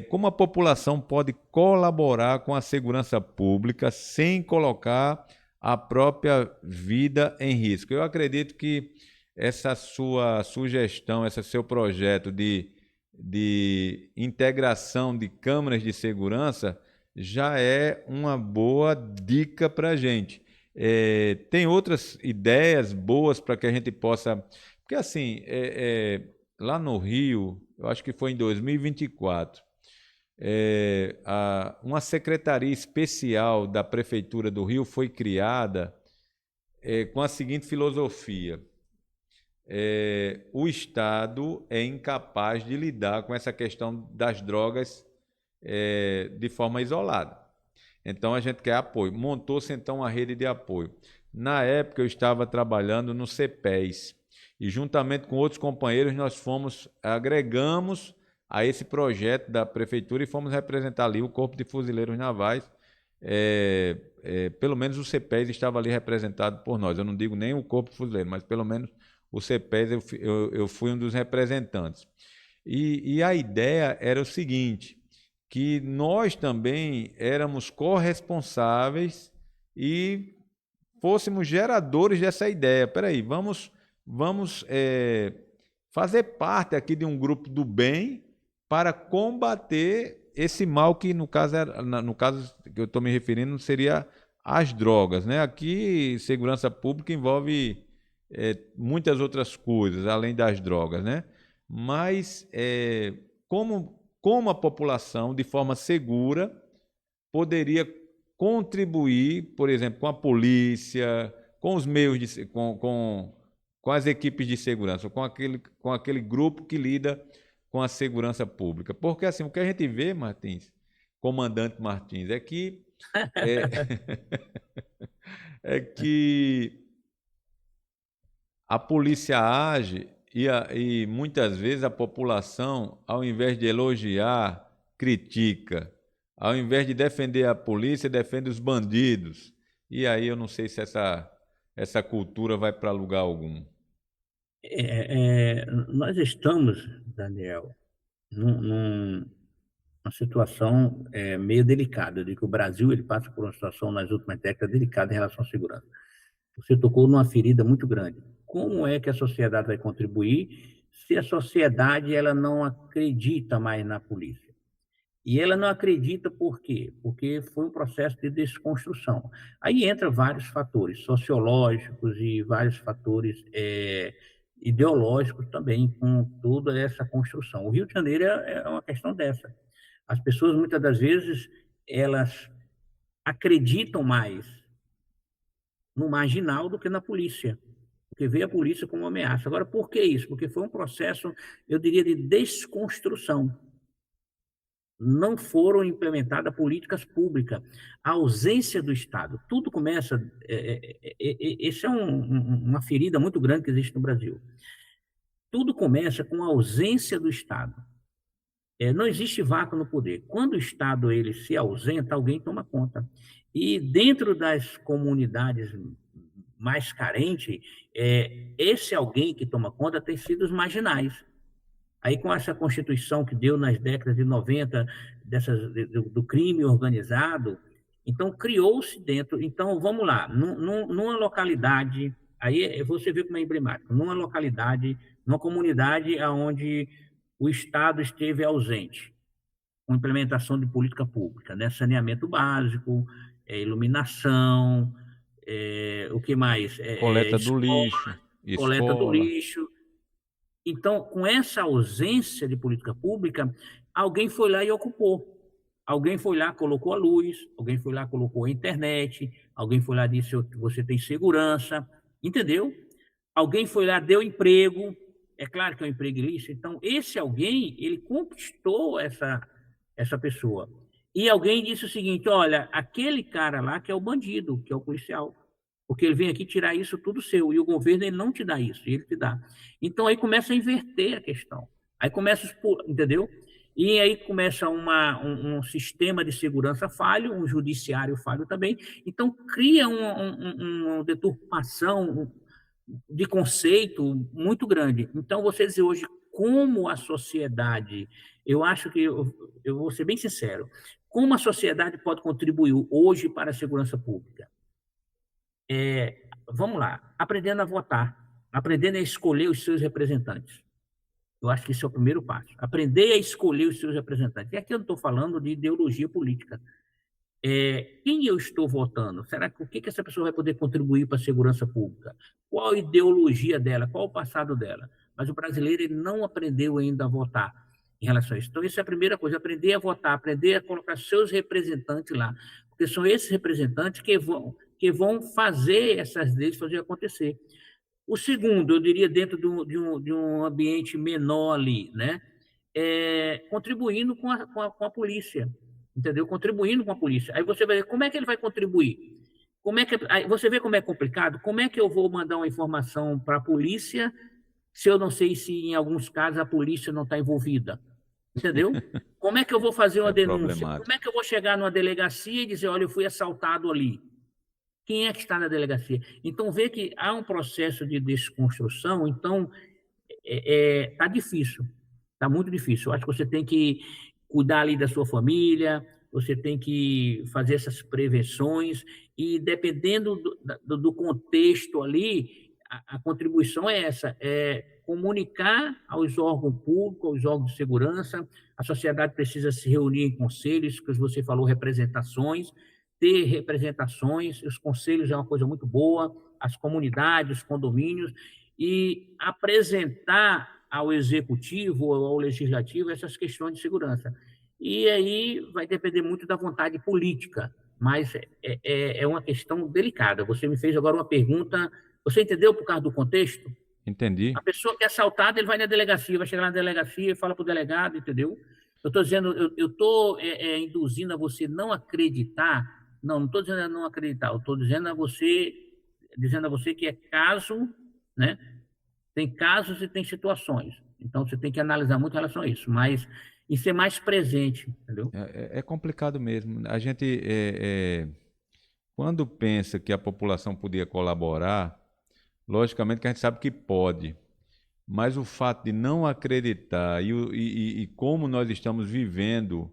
Como a população pode colaborar com a segurança pública sem colocar a própria vida em risco? Eu acredito que essa sua sugestão, esse seu projeto de integração de câmaras de segurança já é uma boa dica para a gente. Tem outras ideias boas para que a gente possa... Porque assim, lá no Rio, eu acho que foi em 2024, uma secretaria especial da Prefeitura do Rio foi criada com a seguinte filosofia: o Estado é incapaz de lidar com essa questão das drogas de forma isolada. Então a gente quer apoio. Montou-se então uma rede de apoio. Na época eu estava trabalhando no CEPES e juntamente com outros companheiros nós agregamos a esse projeto da prefeitura e fomos representar ali o Corpo de Fuzileiros Navais. Pelo menos o CEPES estava ali representado por nós. Eu não digo nem o Corpo de Fuzileiros, mas pelo menos o CEPES eu fui um dos representantes. E a ideia era o seguinte, que nós também éramos corresponsáveis e fôssemos geradores dessa ideia. Peraí, vamos fazer parte aqui de um grupo do bem para combater esse mal que, no caso que eu estou me referindo, seria as drogas, né? Aqui, segurança pública envolve muitas outras coisas, além das drogas, né? Mas como a população, de forma segura, poderia contribuir, por exemplo, com a polícia, com os meios com as equipes de segurança, com aquele grupo que lida com a segurança pública. Porque assim, o que a gente vê, Martins, comandante Martins, é, é que a polícia age e muitas vezes a população, ao invés de elogiar, critica. Ao invés de defender a polícia, defende os bandidos. E aí eu não sei se essa cultura vai para lugar algum. Nós estamos, Daniel, numa situação meio delicada, de que o Brasil ele passa por uma situação nas últimas décadas delicada em relação à segurança. Você tocou numa ferida muito grande. Como é que a sociedade vai contribuir se a sociedade ela não acredita mais na polícia? E ela não acredita por quê? Porque foi um processo de desconstrução. Aí entra vários fatores sociológicos e vários fatores ideológicos também com toda essa construção. O Rio de Janeiro é uma questão dessa. As pessoas, muitas das vezes, elas acreditam mais no marginal do que na polícia, porque vê a polícia como uma ameaça. Agora, por que isso? Porque foi um processo, eu diria, de desconstrução. Não foram implementadas políticas públicas, a ausência do Estado. Tudo começa... Essa é uma ferida muito grande que existe no Brasil. Tudo começa com a ausência do Estado. Não existe vácuo no poder. Quando o Estado ele se ausenta, alguém toma conta. E dentro das comunidades mais carentes, esse alguém que toma conta tem sido os marginais. Aí, com essa Constituição que deu nas décadas de 90, do crime organizado, então criou-se dentro... Então, vamos lá, numa localidade, aí você vê como é emblemático, numa localidade, numa comunidade onde o Estado esteve ausente, com implementação de política pública, né? Saneamento básico, iluminação, o que mais? Coleta do lixo, coleta do escola. lixo. Então, com essa ausência de política pública, alguém foi lá e ocupou. Alguém foi lá, colocou a luz, alguém foi lá, colocou a internet, alguém foi lá e disse que você tem segurança, entendeu? Alguém foi lá, deu emprego, é claro que é um emprego ilícito. Então, esse alguém, ele conquistou essa pessoa. E alguém disse o seguinte, olha, aquele cara lá que é o bandido, que é o policial, porque ele vem aqui tirar isso tudo seu, e o governo ele não te dá isso, ele te dá. Então, aí começa a inverter a questão. Aí começa, entendeu? E aí começa um sistema de segurança falho, um judiciário falho também. Então, cria uma deturpação de conceito muito grande. Então, você dizer hoje como a sociedade, eu acho que, eu vou ser bem sincero, como a sociedade pode contribuir hoje para a segurança pública? Vamos lá, aprendendo a votar, aprendendo a escolher os seus representantes. Eu acho que esse é o primeiro passo. Aprender a escolher os seus representantes. E aqui eu não estou falando de ideologia política. Quem eu estou votando? Será que o que essa pessoa vai poder contribuir para a segurança pública? Qual a ideologia dela? Qual o passado dela? Mas o brasileiro ele não aprendeu ainda a votar em relação a isso. Então, isso é a primeira coisa, aprender a votar, aprender a colocar seus representantes lá. Porque são esses representantes que vão fazer essas leis fazer acontecer. O segundo, eu diria, dentro de um ambiente menor ali, né? Contribuindo com a polícia, entendeu? Contribuindo com a polícia. Aí você vai ver como é que ele vai contribuir. Aí você vê como é complicado? Como é que eu vou mandar uma informação para a polícia se eu não sei se, em alguns casos, a polícia não está envolvida? Entendeu? Como é que eu vou fazer uma denúncia? Como é que eu vou chegar numa delegacia e dizer, olha, eu fui assaltado ali? Quem é que está na delegacia? Então, vê que há um processo de desconstrução, então, está difícil, está muito difícil. Eu acho que você tem que cuidar ali da sua família, você tem que fazer essas prevenções, e dependendo do contexto ali, a contribuição é essa, comunicar aos órgãos públicos, aos órgãos de segurança, a sociedade precisa se reunir em conselhos, que você falou, representações, ter representações, os conselhos é uma coisa muito boa, as comunidades, os condomínios, e apresentar ao executivo ou ao legislativo essas questões de segurança. E aí vai depender muito da vontade política, mas é uma questão delicada. Você me fez agora uma pergunta, você entendeu por causa do contexto? Entendi. A pessoa que é assaltada, ele vai na delegacia, vai chegar na delegacia e fala para o delegado, entendeu? Eu estou dizendo, eu estou induzindo a você não acreditar, não estou dizendo a não acreditar, eu estou dizendo a você que é caso, né? Tem casos e tem situações. Então, você tem que analisar muito em relação a isso, mas em ser mais presente, entendeu? É complicado mesmo. A gente, quando pensa que a população podia colaborar, logicamente que a gente sabe que pode, mas o fato de não acreditar e como nós estamos vivendo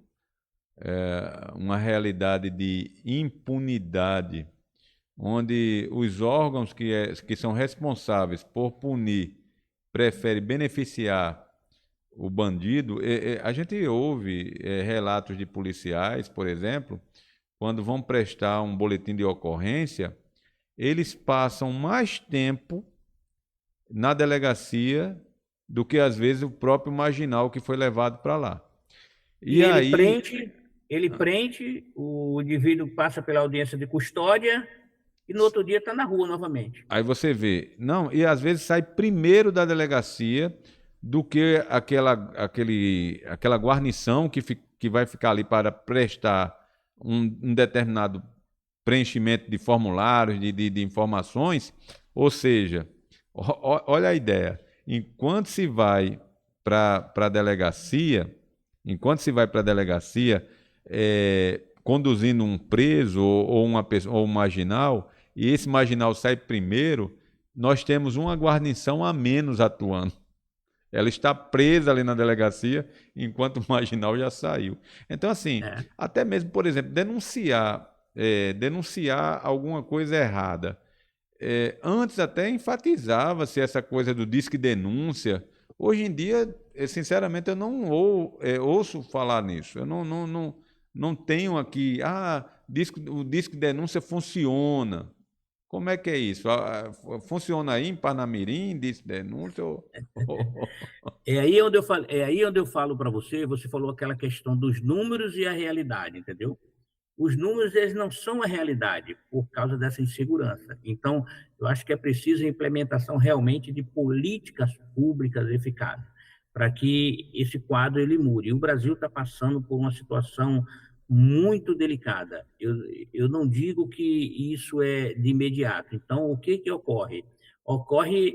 uma realidade de impunidade, onde os órgãos que são responsáveis por punir preferem beneficiar o bandido. A gente ouve relatos de policiais, por exemplo, quando vão prestar um boletim de ocorrência, eles passam mais tempo na delegacia do que, às vezes, o próprio marginal que foi levado para lá. E ele prende, o indivíduo passa pela audiência de custódia e no outro dia está na rua novamente. Aí você vê, não, e às vezes sai primeiro da delegacia do que aquela guarnição que vai ficar ali para prestar um determinado preenchimento de formulários, de informações. Ou seja, olha a ideia, enquanto se vai para a delegacia, conduzindo um preso ou uma pessoa, ou um marginal, e esse marginal sai primeiro, nós temos uma guarnição a menos atuando. Ela está presa ali na delegacia, enquanto o marginal já saiu. Então, assim, até mesmo, por exemplo, denunciar alguma coisa errada. Antes até enfatizava-se essa coisa do disque denúncia. Hoje em dia, sinceramente, eu não ouço falar nisso. Eu não tenho aqui, o disque denúncia funciona. Como é que é isso? Funciona aí em Parnamirim, disque denúncia? É aí onde eu falo para você, você falou aquela questão dos números e a realidade, entendeu? Os números, eles não são a realidade por causa dessa insegurança. Então, eu acho que é preciso a implementação realmente de políticas públicas eficazes para que esse quadro ele mude. E o Brasil está passando por uma situação muito delicada. Eu não digo que isso é de imediato. Então, o que ocorre? Ocorre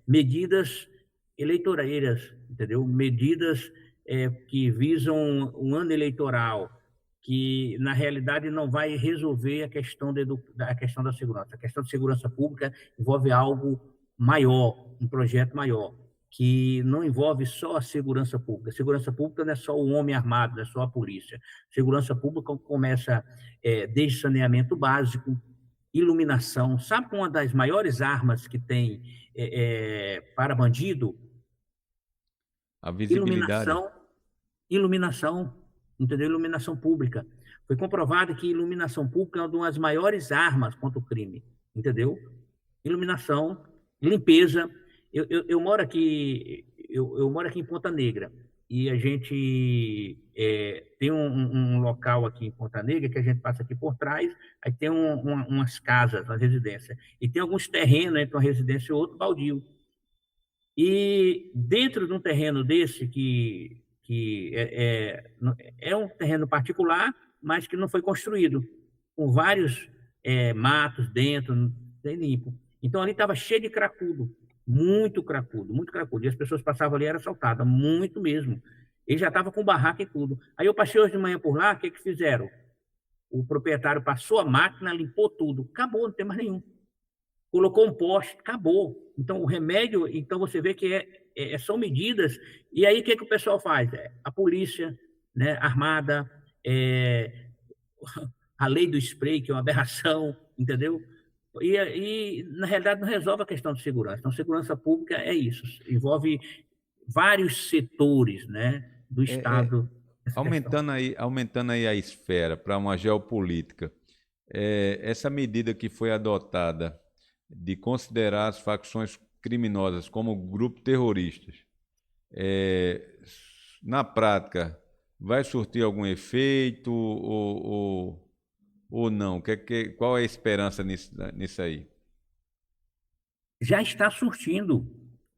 medidas eleitoreiras, entendeu? Medidas que visam um ano eleitoral, que, na realidade, não vai resolver a questão da segurança. A questão de segurança pública envolve algo maior, um projeto maior, que não envolve só a segurança pública. A segurança pública não é só o homem armado, não é só a polícia. Segurança pública começa desde saneamento básico, iluminação. Sabe uma das maiores armas que tem para bandido? A visibilidade. Iluminação, entendeu? Iluminação pública. Foi comprovado que iluminação pública é uma das maiores armas contra o crime, entendeu? Iluminação, limpeza. Eu moro aqui em Ponta Negra e a gente tem um local aqui em Ponta Negra que a gente passa aqui por trás, aí tem umas casas, uma residência, e tem alguns terrenos entre uma residência e outra, baldio. E dentro de um terreno desse, que é um terreno particular, mas que não foi construído, com vários matos dentro, bem limpo. Então, ali estava cheio de cracudo, muito cracudo, muito cracudo. E as pessoas passavam ali, era assaltada, muito mesmo. Ele já estava com barraca e tudo. Aí eu passei hoje de manhã por lá, o que fizeram? O proprietário passou a máquina, limpou tudo. Acabou, não tem mais nenhum. Colocou um poste, acabou. Então, o remédio, então você vê que são medidas. E aí, o que o pessoal faz? A polícia, né, armada, a lei do spray, que é uma aberração, entendeu? E, na realidade, não resolve a questão de segurança. Então, segurança pública é isso. Envolve vários setores, né, do Estado. essa questão. Aumentando aí a esfera para uma geopolítica, essa medida que foi adotada de considerar as facções criminosas como grupo terroristas, é, na prática, vai surtir algum efeito ou não? Qual é a esperança nisso aí? Já está surtindo,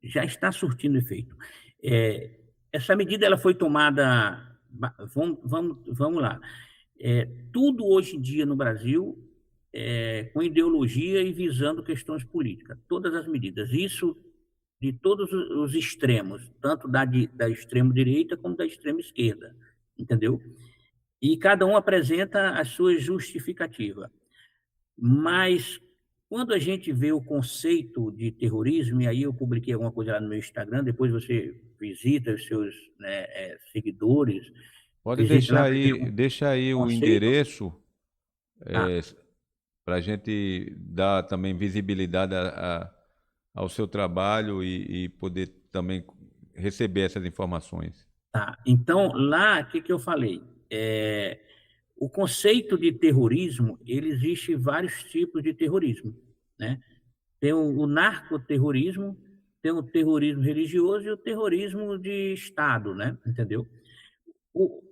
já está surtindo efeito. Essa medida ela foi tomada, vamos lá, tudo hoje em dia no Brasil com ideologia e visando questões políticas, todas as medidas, isso de todos os extremos, tanto da extrema direita como da extrema esquerda, entendeu? E cada um apresenta a sua justificativa. Mas quando a gente vê o conceito de terrorismo, e aí eu publiquei alguma coisa lá no meu Instagram, depois você visita os seus, né, seguidores, Pode visite lá para ver deixa aí o o conceito. endereço Tá, para a gente dar também visibilidade ao seu trabalho e poder também receber essas informações. tá. Então, lá, o que eu falei? O conceito de terrorismo, ele existe vários tipos de terrorismo, né? Tem o narcoterrorismo, tem o terrorismo religioso e o terrorismo de Estado, né? Entendeu?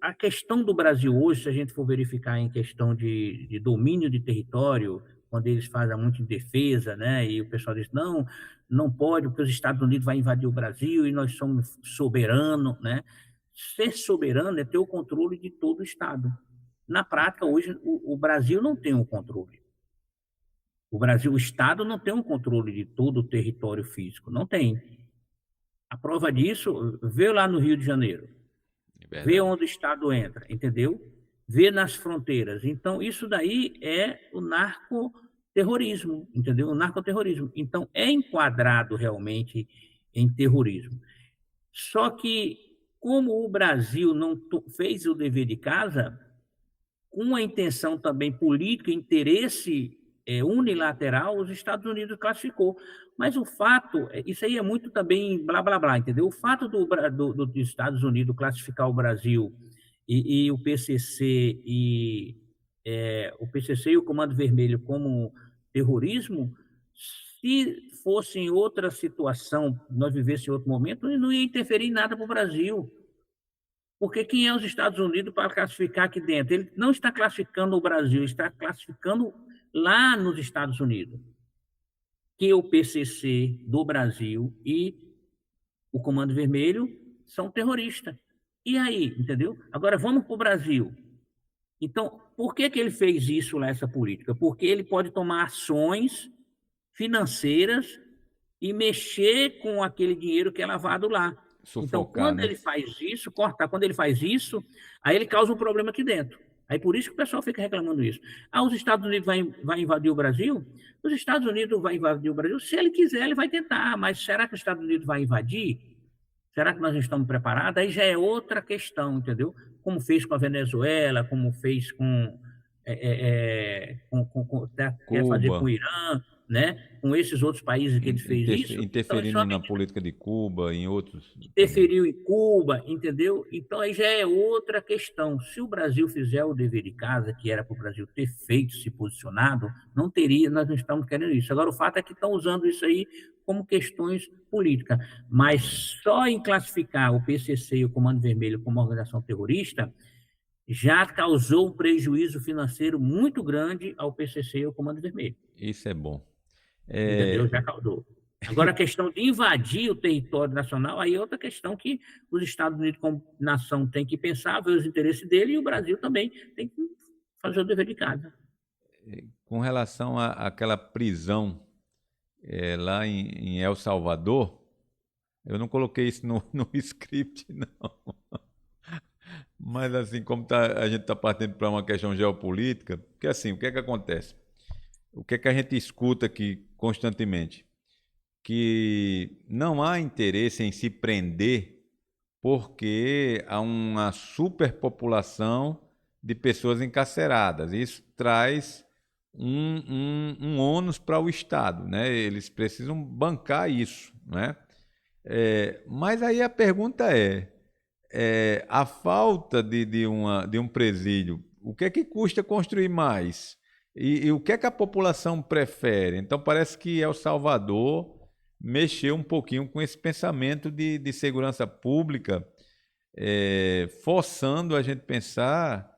A questão do Brasil hoje, se a gente for verificar em questão de domínio de território, quando eles fazem muito em defesa, né? E o pessoal diz, não, não pode, porque os Estados Unidos vão invadir o Brasil e nós somos soberanos, né? Ser soberano é ter o controle de todo o Estado. Na prática, hoje, o Brasil não tem um controle. O Brasil, o Estado não tem um controle de todo o território físico, não tem. A prova disso, vê lá no Rio de Janeiro, É vê verdade. onde o Estado entra, entendeu? Vê nas fronteiras. Então, isso daí é o narcoterrorismo, entendeu? O narcoterrorismo. Então, é enquadrado realmente em terrorismo. Só que, como o Brasil não fez o dever de casa, com a intenção também política, interesse unilateral, os Estados Unidos classificou. Mas o fato, isso aí é muito também blá, blá, blá, entendeu? O fato dos Estados Unidos classificar o Brasil e o PCC e o Comando Vermelho como terrorismo, se fosse em outra situação, nós vivêssemos em outro momento, não ia interferir em nada para o Brasil. Porque quem é os Estados Unidos para classificar aqui dentro? Ele não está classificando o Brasil, está classificando lá nos Estados Unidos, que o PCC do Brasil e o Comando Vermelho são terroristas. E aí, entendeu? Agora vamos para o Brasil. Então, por que ele fez isso lá, essa política? Porque ele pode tomar ações financeiras e mexer com aquele dinheiro que é lavado lá. Então, Sufocar, quando né? ele faz isso, quando ele faz isso, aí ele causa um problema aqui dentro. Aí por isso que o pessoal fica reclamando isso. Os Estados Unidos vai invadir o Brasil? Os Estados Unidos vai invadir o Brasil? Se ele quiser, ele vai tentar, mas será que os Estados Unidos vai invadir? Será que nós não estamos preparados? Aí já é outra questão, entendeu? Como fez com a Venezuela, como fez quer fazer com Cuba, o Irã, né? Com esses outros países que ele fez isso. Então, isso é interferindo uma na medida política de Cuba, em outros que também. interferiu em Cuba, entendeu? Então, aí já é outra questão. Se o Brasil fizer o dever de casa, que era para o Brasil ter feito, se posicionado, não teria, nós não estamos querendo isso. Agora, o fato é que estão usando isso aí como questões políticas. Mas só em classificar o PCC e o Comando Vermelho como organização terrorista, já causou um prejuízo financeiro muito grande ao PCC e ao Comando Vermelho. Isso é bom. Entendeu? É, Já causou. Agora, a questão de invadir o território nacional, aí é outra questão que os Estados Unidos, como nação, tem que pensar, ver os interesses dele, e o Brasil também tem que fazer o dever de casa. com relação àquela prisão lá em El Salvador, eu não coloquei isso no script, não. Mas assim, como a gente está partindo para uma questão geopolítica, porque assim, o que é que acontece? O que é que a gente escuta aqui constantemente? Que não há interesse em se prender porque há uma superpopulação de pessoas encarceradas. Isso traz um ônus para o Estado, né? Eles precisam bancar isso, né? Mas aí a pergunta a falta de um presídio, o que é que custa construir mais? E o que é que a população prefere? Então, parece que El Salvador mexeu um pouquinho com esse pensamento de segurança pública, forçando a gente pensar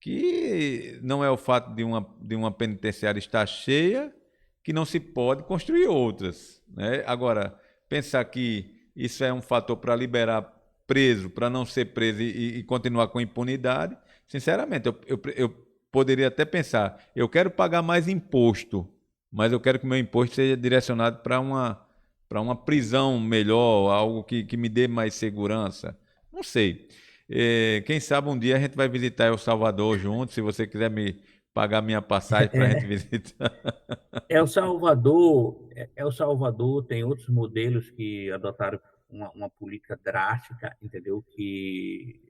que não é o fato de uma penitenciária estar cheia que não se pode construir outras, né? Agora, pensar que isso é um fator para liberar preso, para não ser preso e continuar com impunidade, sinceramente, eu poderia até pensar, eu quero pagar mais imposto, mas eu quero que o meu imposto seja direcionado para uma prisão melhor, algo que me dê mais segurança. Não sei. Quem sabe um dia a gente vai visitar El Salvador junto, se você quiser me pagar minha passagem para a gente visitar. El Salvador tem outros modelos que adotaram uma política drástica, entendeu? Que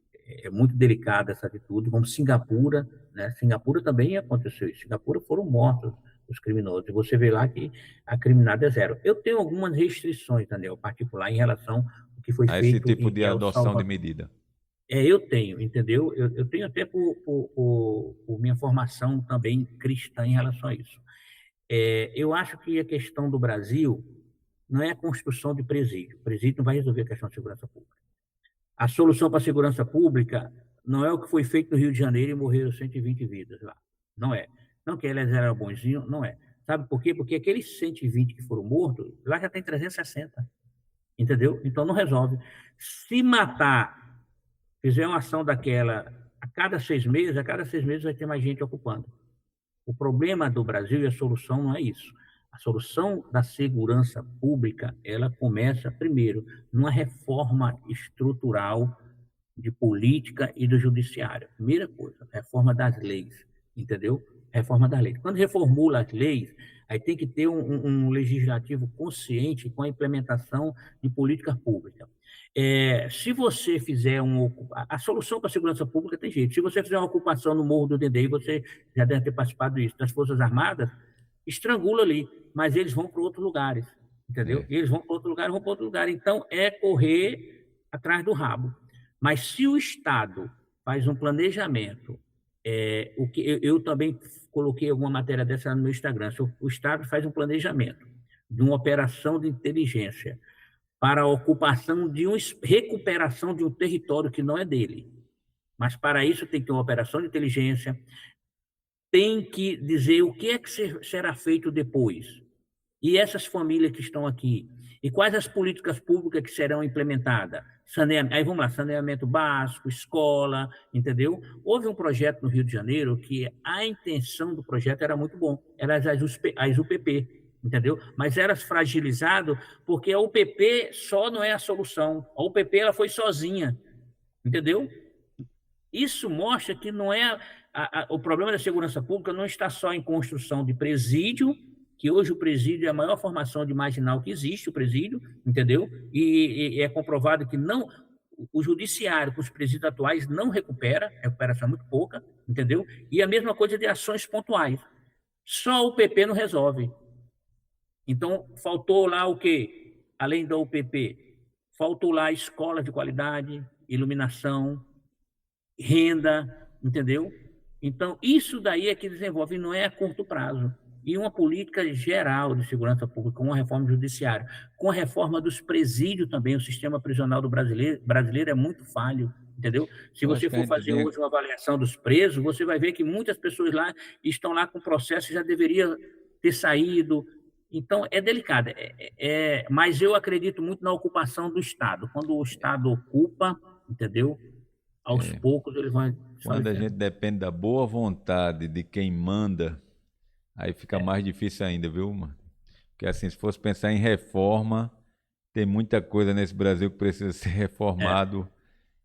é muito delicada essa atitude, como Singapura, né? Singapura também aconteceu isso. Singapura foram mortos os criminosos. E você vê lá que a criminalidade é zero. Eu tenho algumas restrições, Daniel, particular em relação ao que foi A esse feito tipo em de El adoção de Salvador. medida. Eu tenho, entendeu? Eu tenho até por minha formação também cristã em relação a isso. Eu acho que a questão do Brasil não é a construção de presídio. O presídio não vai resolver a questão de segurança pública. A solução para a segurança pública não é o que foi feito no Rio de Janeiro e morreram 120 vidas lá. Não é. Não que eles eram bonzinhos, não é. Sabe por quê? Porque aqueles 120 que foram mortos, lá já tem 360. Entendeu? Então não resolve. Se matar, fizer uma ação daquela a cada 6 meses vai ter mais gente ocupando. O problema do Brasil e a solução não é isso. A solução da segurança pública, ela começa, primeiro, numa reforma estrutural de política e do judiciário. Primeira coisa, reforma das leis, entendeu? Reforma das leis. Quando reformula as leis, aí tem que ter um legislativo consciente com a implementação de políticas públicas. Se você fizer a solução para a segurança pública tem jeito. Se você fizer uma ocupação no Morro do Dedé, você já deve ter participado disso, das Forças Armadas, estrangula ali, mas eles vão para outros lugares, entendeu? Eles vão para outro lugar, Então, é correr atrás do rabo. Mas se o Estado faz um planejamento, o que eu também coloquei alguma matéria dessa no meu Instagram, se o Estado faz um planejamento de uma operação de inteligência para a recuperação de um território que não é dele. Mas para isso tem que ter uma operação de inteligência, tem que dizer o que é que será feito depois. E essas famílias que estão aqui, e quais as políticas públicas que serão implementadas? Aí vamos lá, saneamento básico, escola, entendeu? Houve um projeto no Rio de Janeiro que a intenção do projeto era muito bom, eram as UPP, entendeu? Mas era fragilizado porque a UPP só não é a solução. A UPP ela foi sozinha, entendeu? Isso mostra que não é o problema da segurança pública não está só em construção de presídio, que hoje o presídio é a maior formação de marginal que existe, o presídio, entendeu? E é comprovado que o judiciário com os presídios atuais não recupera, a recuperação é muito pouca, entendeu? E a mesma coisa de ações pontuais. Só o PP não resolve. Então, faltou lá o quê? Além da UPP, faltou lá escola de qualidade, iluminação, renda, entendeu? Então, isso daí é que desenvolve, não é a curto prazo. E uma política geral de segurança pública, com uma reforma judiciária, com a reforma dos presídios também, o sistema prisional do brasileiro é muito falho, entendeu? Se você for fazer hoje uma avaliação dos presos, você vai ver que muitas pessoas lá estão lá com processo, já deveria ter saído. Então, é delicado. Mas eu acredito muito na ocupação do Estado. Quando o Estado ocupa, entendeu? Aos poucos ele vai... Quando a gente depende da boa vontade de quem manda, aí fica mais difícil ainda, viu, mano? Porque assim, se fosse pensar em reforma, tem muita coisa nesse Brasil que precisa ser reformado.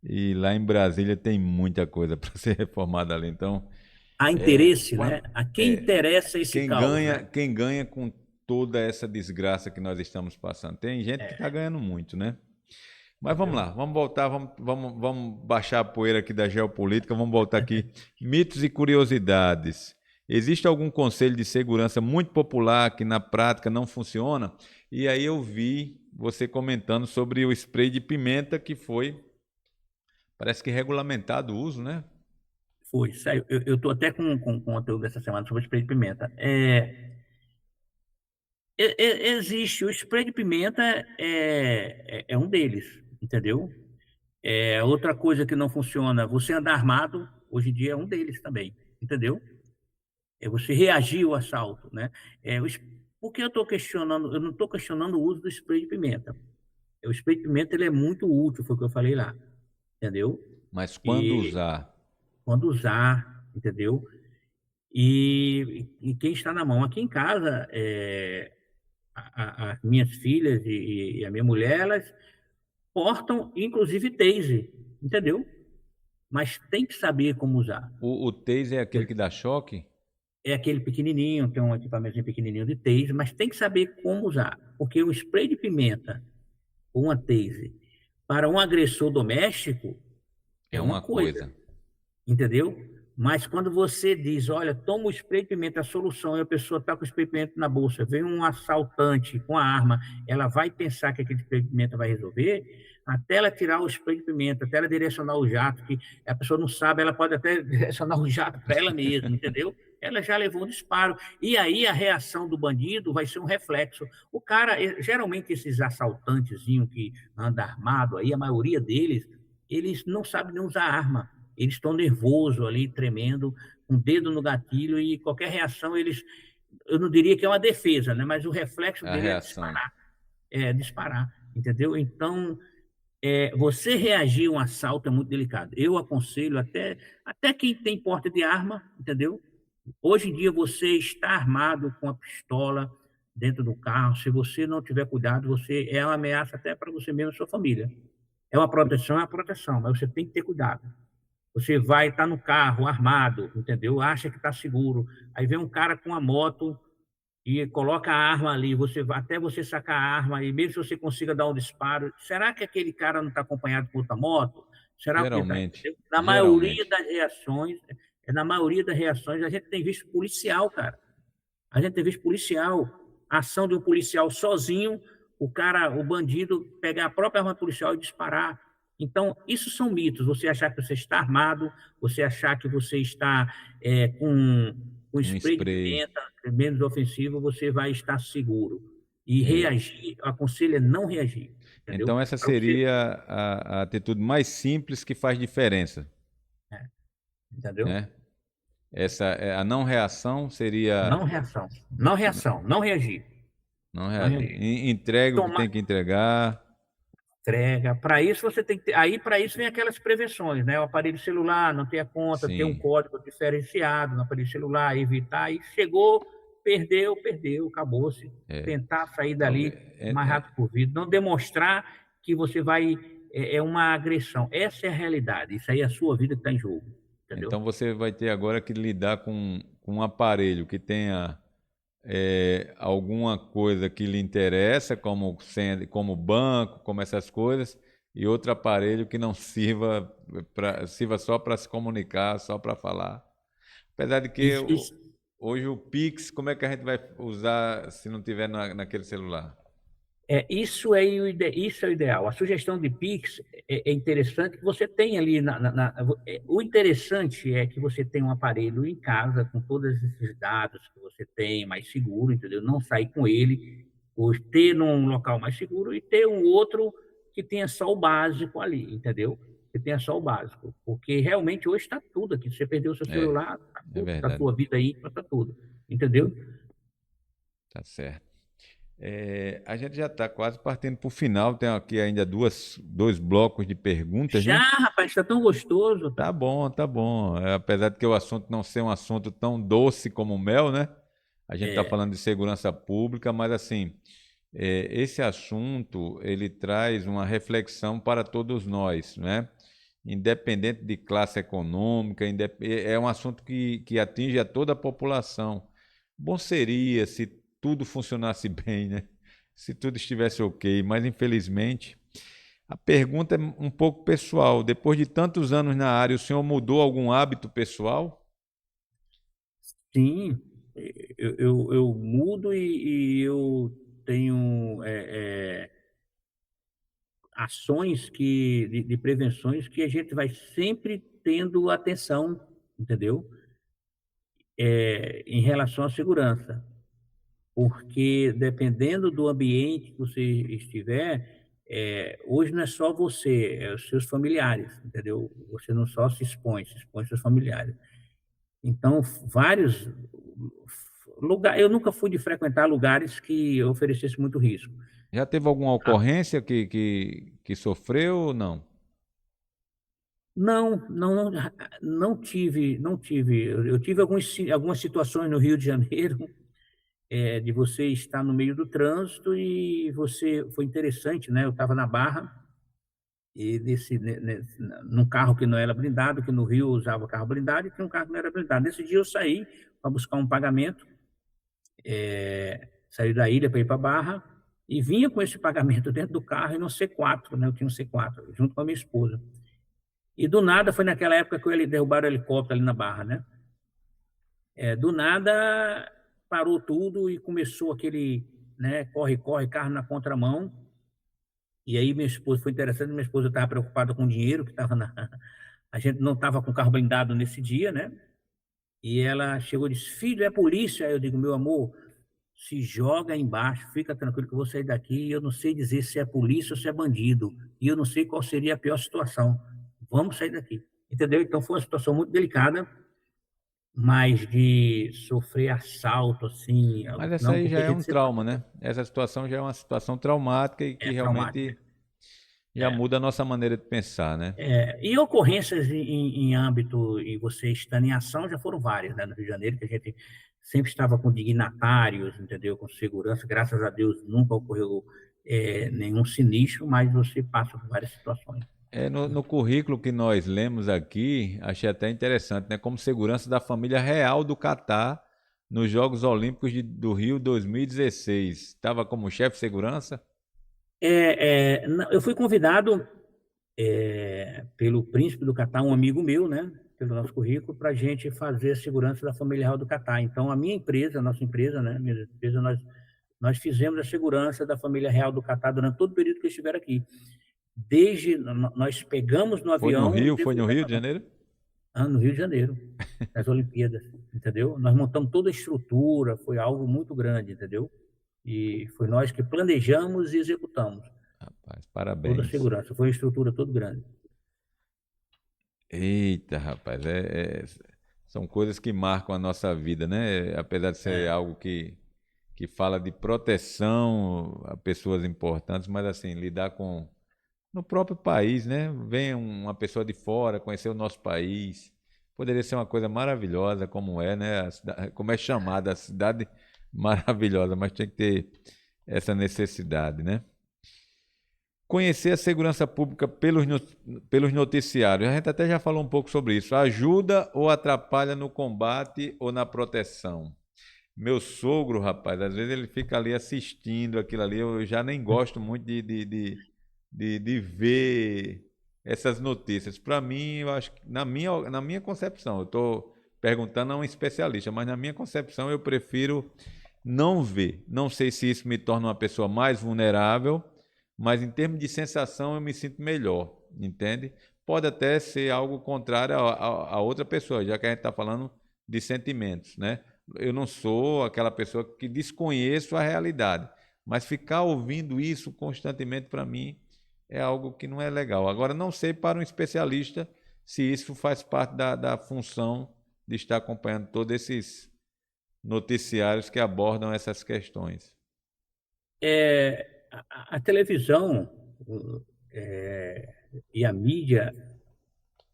E lá em Brasília tem muita coisa para ser reformada ali. Então, há interesse, né? A quem interessa esse caos. Quem ganha com toda essa desgraça que nós estamos passando? Tem gente que está ganhando muito, né? Mas vamos lá, vamos voltar, vamos baixar a poeira aqui da geopolítica, vamos voltar aqui. Mitos e curiosidades. Existe algum conselho de segurança muito popular que na prática não funciona? E aí eu vi você comentando sobre o spray de pimenta que foi Parece que regulamentado o uso, né? Foi, saiu. Eu tô até com conteúdo dessa semana sobre spray de pimenta. Existe, o spray de pimenta é um deles, entendeu? Outra coisa que não funciona, você andar armado, hoje em dia é um deles também, entendeu? É você reagir ao assalto, né? Por que eu estou questionando? Eu não estou questionando o uso do spray de pimenta. O spray de pimenta ele é muito útil, foi o que eu falei lá, entendeu? Mas quando E usar? quando usar, entendeu? E quem está na mão aqui em casa, as minhas filhas e a minha mulher, elas portam inclusive taser, entendeu? Mas tem que saber como usar. O taser é aquele que dá choque? É aquele pequenininho, tem um equipamento pequenininho de taser, mas tem que saber como usar, porque o spray de pimenta ou uma taser para um agressor doméstico É é uma uma coisa, coisa. entendeu? Mas quando você diz, olha, toma o spray de pimenta, a solução, e a pessoa está com o spray de pimenta na bolsa, vem um assaltante com a arma, ela vai pensar que aquele spray de pimenta vai resolver, até ela tirar o spray de pimenta, até ela direcionar o jato, que a pessoa não sabe, ela pode até direcionar o jato para ela mesma, entendeu? Ela já levou um disparo. E aí a reação do bandido vai ser um reflexo. O cara, geralmente esses assaltantezinhos que andam armado aí, a maioria deles, eles não sabem nem usar arma. Eles estão nervosos ali, tremendo, com o dedo no gatilho, e qualquer reação, eu não diria que é uma defesa, né? Mas o reflexo A dele reação. é disparar, entendeu? Então, você reagir a um assalto é muito delicado. Eu aconselho até quem tem porte de arma, entendeu? Hoje em dia, você está armado com a pistola dentro do carro, se você não tiver cuidado, você é uma ameaça até para você mesmo e sua família. É uma proteção, mas você tem que ter cuidado. Você vai estar no carro armado, entendeu? Acha que está seguro. Aí vem um cara com a moto e coloca a arma ali, até você sacar a arma e mesmo se você consiga dar um disparo, será que aquele cara não está acompanhado por outra moto? Será que ele está, Geralmente. entendeu? Geralmente. Na maioria das reações, a gente tem visto policial, cara. A gente tem visto policial, ação de um policial sozinho, o bandido pegar a própria arma policial e disparar. Então, isso são mitos. Você achar que você está armado, você achar que você está com Um spray de spray. pimenta menos ofensivo, você vai estar seguro. E É. reagir, aconselho é não reagir, entendeu? Então, essa Para você, seria a atitude mais simples que faz diferença, entendeu? né? Essa, a não reação seria Não reação, não reação, não reagir, não não reagir. reagir. Entrega o que Tomar tem que entregar. entrega. Para isso você tem que ter, aí para isso vem aquelas prevenções, né? O aparelho celular, não ter a conta, ter um Sim. código diferenciado no aparelho celular, evitar, e chegou, perdeu, acabou-se. É. Tentar sair Talvez. dali o mais rápido possível, não demonstrar que você vai uma agressão. Essa é a realidade. Isso aí é a sua vida que está em jogo, entendeu? Então você vai ter agora que lidar com um aparelho que tenha alguma coisa que lhe interessa, como banco, como essas coisas, e outro aparelho que não sirva só para se comunicar, só para falar. Apesar de que Isso, isso, hoje o Pix, como é que a gente vai usar se não tiver naquele celular? isso é o ideal. A sugestão de Pix é interessante que você tenha ali. O interessante é que você tenha um aparelho em casa com todos esses dados que você tem, mais seguro, entendeu? Não sair com ele, ou ter num local mais seguro e ter um outro que tenha só o básico ali, entendeu? Que tenha só o básico. Porque realmente hoje está tudo aqui. Você perdeu o seu É, celular, está é tudo, está a verdade. sua vida aí, está tudo, entendeu? Tá certo. A gente já está quase partindo para o final. Tem aqui ainda dois blocos de perguntas, Já, né? rapaz, está tão gostoso, Tá tá? bom, tá bom. Apesar de que o assunto não ser um assunto tão doce como o mel, né? A gente está É. falando de segurança pública, mas assim, esse assunto ele traz uma reflexão para todos nós, né? Independente de classe econômica, é um assunto que atinge a toda a população. Bom seria se tudo funcionasse bem, né? Se tudo estivesse ok, mas infelizmente. A pergunta é um pouco pessoal. Depois de tantos anos na área, o senhor mudou algum hábito pessoal? Sim, eu mudo e eu tenho ações de prevenções que a gente vai sempre tendo atenção, entendeu? Em relação à segurança. Porque dependendo do ambiente que você estiver, hoje não é só você, é os seus familiares, entendeu? Você não só se expõe seus familiares. Então, vários lugares, eu nunca fui de frequentar lugares que oferecessem muito risco. Já teve alguma Ah, ocorrência que sofreu ou não? não, não, não tive, não tive. Eu tive algumas situações no Rio de Janeiro, de você estar no meio do trânsito e você foi interessante, né? Eu estava na Barra e num carro que não era blindado, que no Rio eu usava carro blindado e tinha um carro que não era blindado. Nesse dia eu saí para buscar um pagamento, saí da ilha para ir para a Barra e vinha com esse pagamento dentro do carro e no C4, né? Eu tinha um C4 junto com a minha esposa. E do nada foi naquela época que ele derrubaram o helicóptero ali na Barra, né? Do nada parou tudo e começou aquele, né, corre, corre, carro na contramão. E aí minha esposa, foi interessante, minha esposa estava preocupada com o dinheiro que estava na... A gente não estava com carro blindado nesse dia, né? E ela chegou e disse, filho, é polícia. Aí eu digo, meu amor, se joga embaixo, fica tranquilo que eu vou sair daqui e eu não sei dizer se é polícia ou se é bandido. E eu não sei qual seria a pior situação. Vamos sair daqui. Entendeu? Então foi uma situação muito delicada, mas de sofrer assalto, assim, Mas essa não, aí já porque a é gente um sempre trauma, né? Essa situação já é uma situação traumática e que traumática. realmente já muda a nossa maneira de pensar, né? E ocorrências em âmbito, e você estando em ação, já foram várias, né, no Rio de Janeiro, que a gente sempre estava com dignatários, entendeu, com segurança, graças a Deus nunca ocorreu nenhum sinistro, mas você passa por várias situações. No currículo que nós lemos aqui, achei até interessante, né? Como segurança da família real do Catar nos Jogos Olímpicos do Rio 2016. Estava como chefe de segurança? Eu fui convidado pelo príncipe do Catar, um amigo meu, né, pelo nosso currículo, para a gente fazer a segurança da família real do Catar. Então, a minha empresa, a nossa empresa, né, minha empresa, nós fizemos a segurança da família real do Catar durante todo o período que estiver aqui. Nós pegamos no avião e Foi no Rio de devolvemos Janeiro? no Rio de Janeiro, nas Olimpíadas, entendeu? Nós montamos toda a estrutura, foi algo muito grande, entendeu? E foi nós que planejamos e executamos Rapaz, toda a parabéns. segurança. Foi uma estrutura toda grande. Eita, rapaz, são coisas que marcam a nossa vida, né? Apesar de ser algo que fala de proteção a pessoas importantes, mas assim, lidar com no próprio país, né? Vem uma pessoa de fora conhecer o nosso país, poderia ser uma coisa maravilhosa, como é, né? Como é chamada a cidade maravilhosa, mas tem que ter essa necessidade, né? Conhecer a segurança pública pelos noticiários. A gente até já falou um pouco sobre isso. Ajuda ou atrapalha no combate ou na proteção? Meu sogro, rapaz, às vezes ele fica ali assistindo aquilo ali. Eu já nem gosto muito de ver essas notícias. Para mim, eu acho que na minha concepção, eu estou perguntando a um especialista, mas na minha concepção eu prefiro não ver. Não sei se isso me torna uma pessoa mais vulnerável, mas em termos de sensação eu me sinto melhor, entende? Pode até ser algo contrário a outra pessoa, já que a gente está falando de sentimentos, né? Eu não sou aquela pessoa que desconheço a realidade, mas ficar ouvindo isso constantemente para mim é algo que não é legal. Agora, não sei para um especialista se isso faz parte da função de estar acompanhando todos esses noticiários que abordam essas questões. A televisão e a mídia,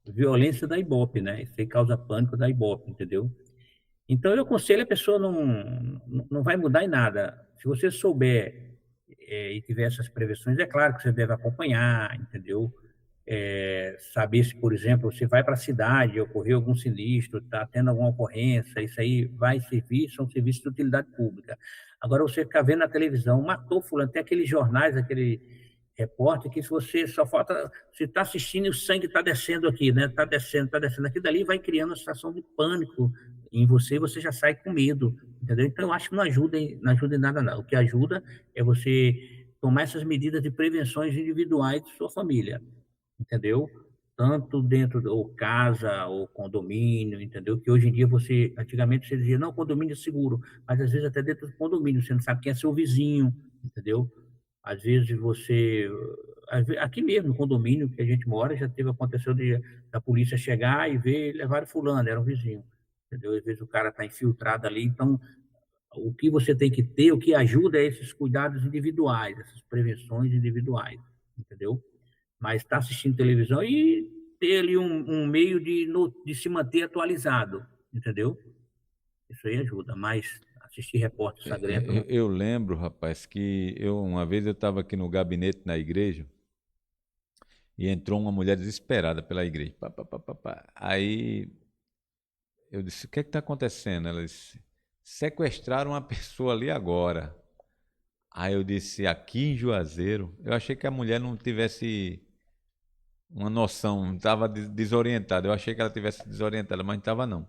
violência da Ibope, né? Isso aí causa pânico da Ibope, entendeu? Então, eu aconselho a pessoa não vai mudar em nada. Se você souber e tiver essas prevenções, é claro que você deve acompanhar, entendeu? Saber se, por exemplo, você vai para a cidade, ocorreu algum sinistro, está tendo alguma ocorrência, isso aí vai servir, são serviços de utilidade pública. Agora, você ficar vendo na televisão, matou fulano, tem aqueles jornais, aquele repórter, que se você só falta, você está assistindo e o sangue está descendo aqui, né? Está descendo aqui, dali vai criando uma situação de pânico em você, e você já sai com medo, entendeu? Então, eu acho que não ajuda em nada, não. O que ajuda é você tomar essas medidas de prevenções individuais de sua família, entendeu? Tanto dentro ou casa ou condomínio, entendeu? Que hoje em dia antigamente você dizia, não, condomínio é seguro, mas às vezes até dentro do condomínio você não sabe quem é seu vizinho, entendeu? Às vezes aqui mesmo no condomínio que a gente mora, aconteceu da polícia chegar e ver, levar fulano, era um vizinho, entendeu? Às vezes o cara está infiltrado ali, então o que você tem que ter, o que ajuda é esses cuidados individuais, essas prevenções individuais, entendeu? Mas está assistindo televisão e ter ali um meio de se manter atualizado, entendeu? Isso aí ajuda, mas assistir Repórter Sangrento não. Eu lembro, rapaz, que uma vez eu estava aqui no gabinete na igreja e entrou uma mulher desesperada pela igreja. Pá, pá, pá, pá, pá. Aí eu disse, o que é que está acontecendo? Ela disse, sequestraram uma pessoa ali agora. Aí eu disse, aqui em Juazeiro, eu achei que a mulher não tivesse uma noção, estava desorientada. Eu achei que ela tivesse desorientada, mas não estava não.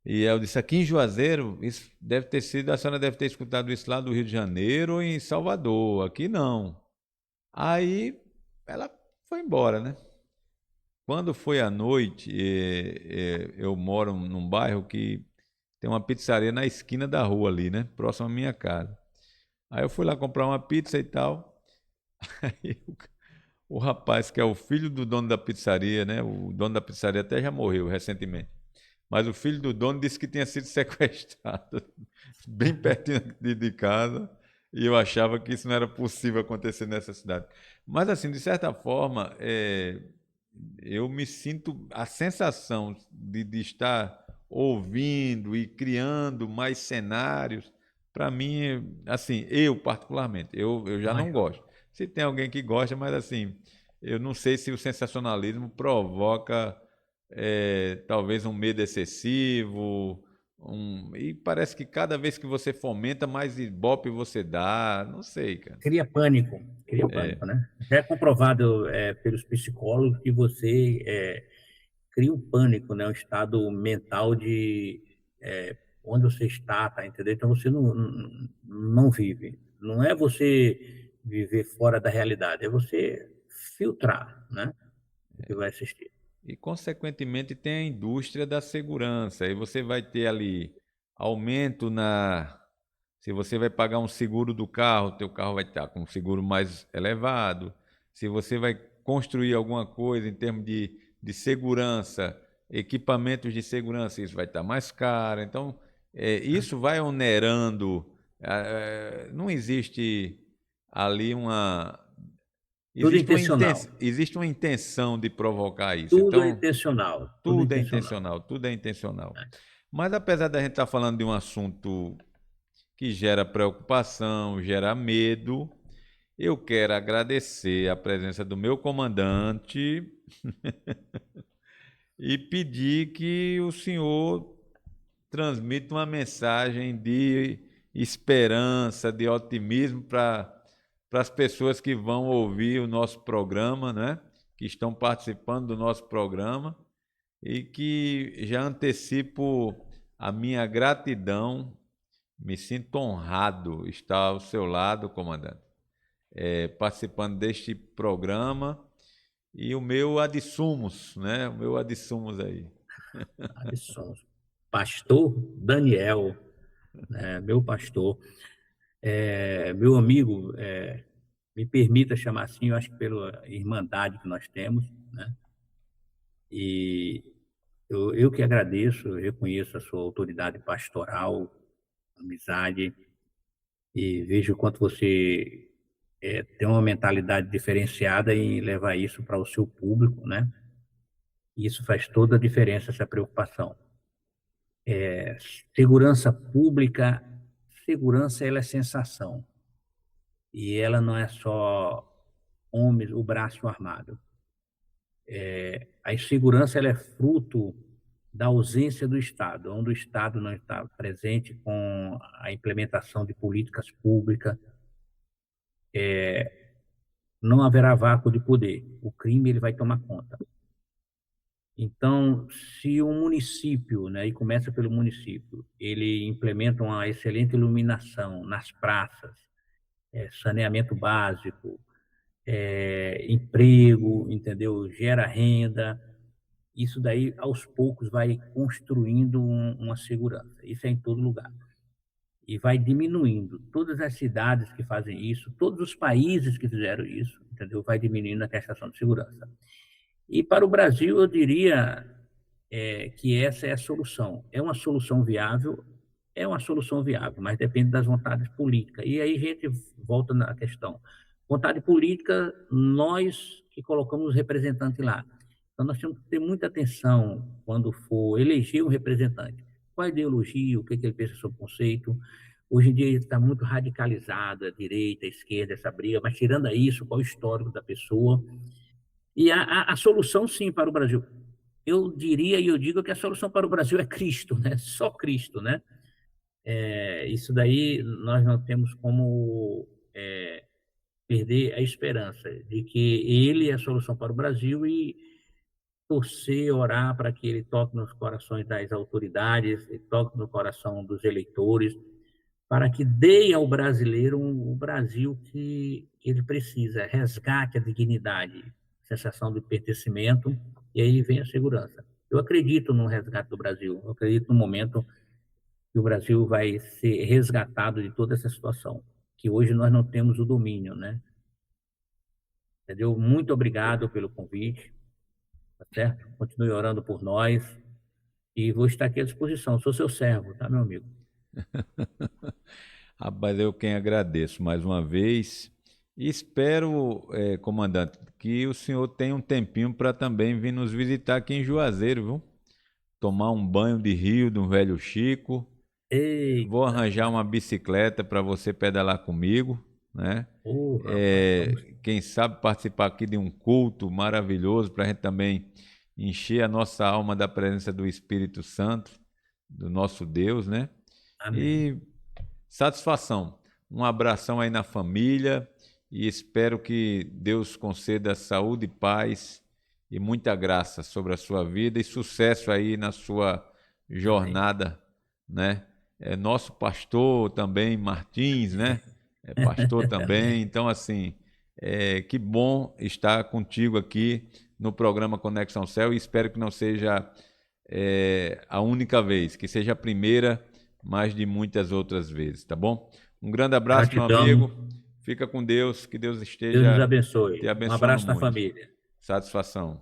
E eu disse, aqui em Juazeiro, isso deve ter sido, a senhora deve ter escutado isso lá do Rio de Janeiro ou em Salvador, aqui não. Aí ela foi embora, né? Quando foi à noite, eu moro num bairro que tem uma pizzaria na esquina da rua ali, né? Próximo à minha casa. Aí eu fui lá comprar uma pizza e tal. Aí o rapaz, que é o filho do dono da pizzaria, né? O dono da pizzaria até já morreu recentemente. Mas o filho do dono disse que tinha sido sequestrado bem pertinho de casa. E eu achava que isso não era possível acontecer nessa cidade. Mas, assim, de certa forma, eu me sinto a sensação de estar ouvindo e criando mais cenários. Para mim, assim, eu particularmente, eu já não gosto. Se tem alguém que gosta, mas assim, eu não sei se o sensacionalismo provoca talvez um medo excessivo, e parece que cada vez que você fomenta, mais ibope você dá, não sei, cara. Cria pânico, né? Já é comprovado pelos psicólogos que você cria um pânico, né? Um estado mental de onde você está, tá entendendo? Então você não vive. Não é você viver fora da realidade, é você filtrar, né? O que vai assistir. E, consequentemente, tem a indústria da segurança. Aí você vai ter ali aumento na. Se você vai pagar um seguro do carro, teu carro vai estar com um seguro mais elevado. Se você vai construir alguma coisa em termos de segurança, equipamentos de segurança, isso vai estar mais caro. Então, isso vai onerando. Não existe ali uma. Tudo intencional. Existe uma intenção de provocar isso. Tudo é Então, intencional. tudo é intencional, tudo é intencional. Mas apesar da gente estar falando de um assunto que gera preocupação, gera medo, eu quero agradecer a presença do meu comandante e pedir que o senhor transmita uma mensagem de esperança, de otimismo para as pessoas que vão ouvir o nosso programa, né? Que estão participando do nosso programa, e que já antecipo a minha gratidão. Me sinto honrado estar ao seu lado, comandante, participando deste programa, e o meu ad sumos, né? O meu ad sumos aí. Pastor Daniel, meu pastor, meu amigo, me permita chamar assim, eu acho que pela irmandade que nós temos, né? E eu que agradeço, eu reconheço a sua autoridade pastoral, amizade, e vejo o quanto você tem uma mentalidade diferenciada em levar isso para o seu público, né? E isso faz toda a diferença, essa preocupação. Segurança pública, segurança ela é sensação. E ela não é só homens, o braço armado. A insegurança ela é fruto da ausência do Estado, onde o Estado não está presente com a implementação de políticas públicas, não haverá vácuo de poder. O crime ele vai tomar conta. Então, se um município, né, e começa pelo município, ele implementa uma excelente iluminação nas praças, saneamento básico, emprego, entendeu? Gera renda. Isso daí, aos poucos, vai construindo uma segurança. Isso é em todo lugar. E vai diminuindo. Todas as cidades que fazem isso, todos os países que fizeram isso, entendeu? Vai diminuindo a questão de segurança. E para o Brasil, eu diria que essa é a solução. É uma solução viável? É uma solução viável, mas depende das vontades políticas. E aí a gente volta na questão. Vontade política, nós que colocamos os representantes lá. Então, nós temos que ter muita atenção quando for eleger um representante. Qual a ideologia, o que ele pensa sobre o conceito. Hoje em dia está muito radicalizada, a direita, a esquerda, essa briga, mas tirando isso, qual o histórico da pessoa. E a solução, sim, para o Brasil. Eu diria e eu digo que a solução para o Brasil é Cristo, né? Só Cristo, né? Isso daí nós não temos como perder a esperança de que ele é a solução para o Brasil e torcer, orar para que ele toque nos corações das autoridades, toque no coração dos eleitores, para que dê ao brasileiro o Brasil que ele precisa, resgate a dignidade, sensação de pertencimento, e aí vem a segurança. Eu acredito no resgate do Brasil, eu acredito no momento que o Brasil vai ser resgatado de toda essa situação, que hoje nós não temos o domínio, né? Entendeu? Muito obrigado pelo convite. Tá certo? Continue orando por nós e vou estar aqui à disposição. Sou seu servo, tá, meu amigo? Rapaz, eu quem agradeço mais uma vez e espero, comandante, que o senhor tenha um tempinho para também vir nos visitar aqui em Juazeiro, viu? Tomar um banho de rio de um velho Chico. Eita. Vou arranjar uma bicicleta para você pedalar comigo, né? Quem sabe participar aqui de um culto maravilhoso para a gente também encher a nossa alma da presença do Espírito Santo, do nosso Deus, né? Amém. E satisfação. Um abração aí na família e espero que Deus conceda saúde, paz e muita graça sobre a sua vida e sucesso aí na sua jornada, né? Nosso pastor também, Martins, né? Pastor também, então assim, que bom estar contigo aqui no programa Conexão Céu e espero que não seja a única vez, que seja a primeira, mais de muitas outras vezes, tá bom? Um grande abraço, Gratidão. meu amigo, fica com Deus, que Deus esteja Deus nos abençoe. te abençoando Um abraço na muito. família. Satisfação.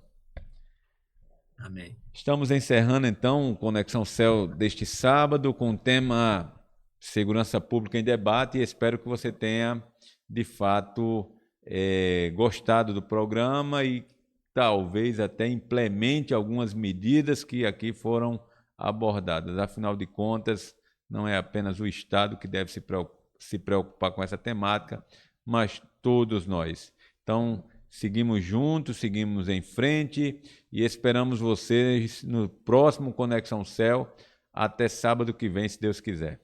Amém. Estamos encerrando então o Conexão Céu deste sábado com o tema Segurança Pública em Debate e espero que você tenha de fato gostado do programa e talvez até implemente algumas medidas que aqui foram abordadas. Afinal de contas, não é apenas o Estado que deve se preocupar com essa temática, mas todos nós. Então, seguimos juntos, seguimos em frente e esperamos vocês no próximo Conexão Céu até sábado que vem, se Deus quiser.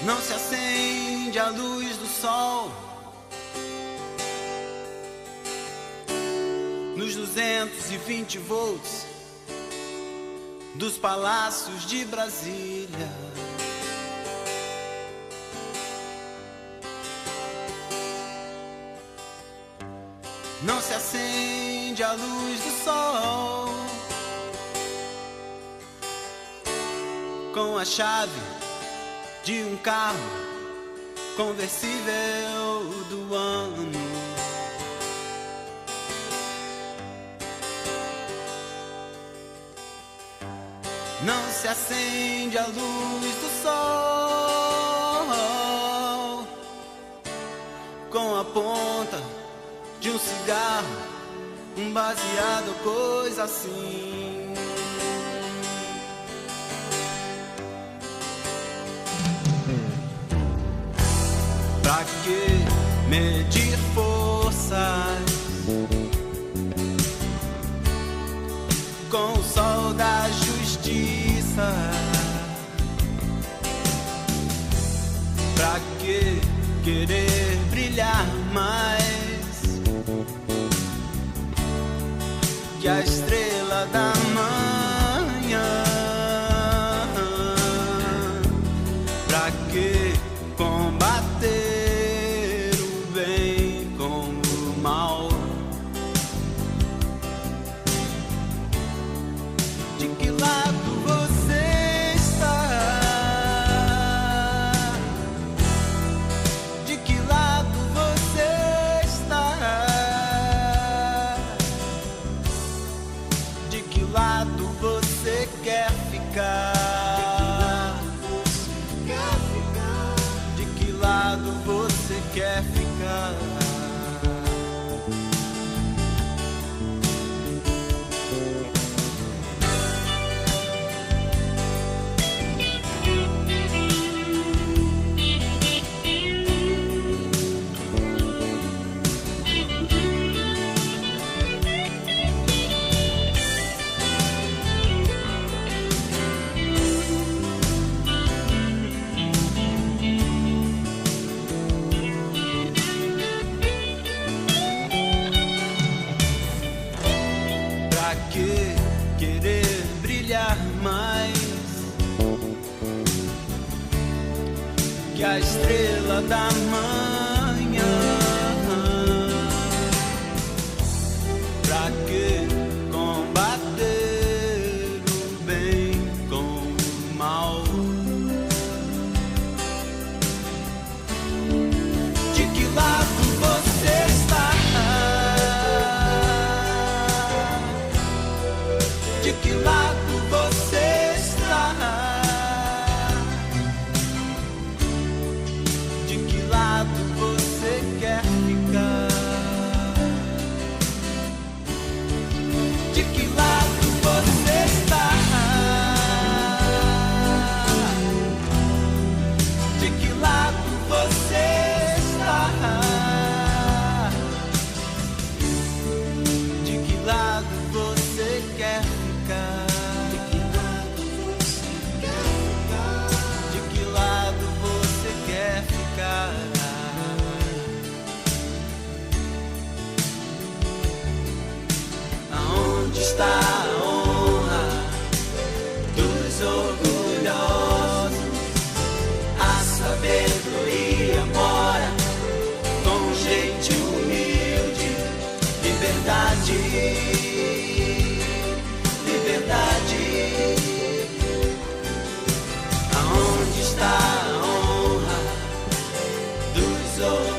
Não se acende a luz do sol nos 220 volts dos palácios de Brasília. Não se acende a luz do sol com a chave de um carro conversível do ano. Não se acende a luz do sol com a ponta de um cigarro, um baseado, coisa assim. Pra que medir forças com o sol da justiça? Pra que querer brilhar que a estrela da manhã. Pra que combater o bem com o mal? De que lado você está? De que lado você está? De que lado você quer ficar? De que lado você está? De que lado você está? De que lado você quer ficar? De que lado você quer ficar? De que lado você quer ficar? Aonde está a honra dos orgulhosos? A sabedoria mora com gente humilde. Liberdade, liberdade. Aonde está a honra dos orgulhosos?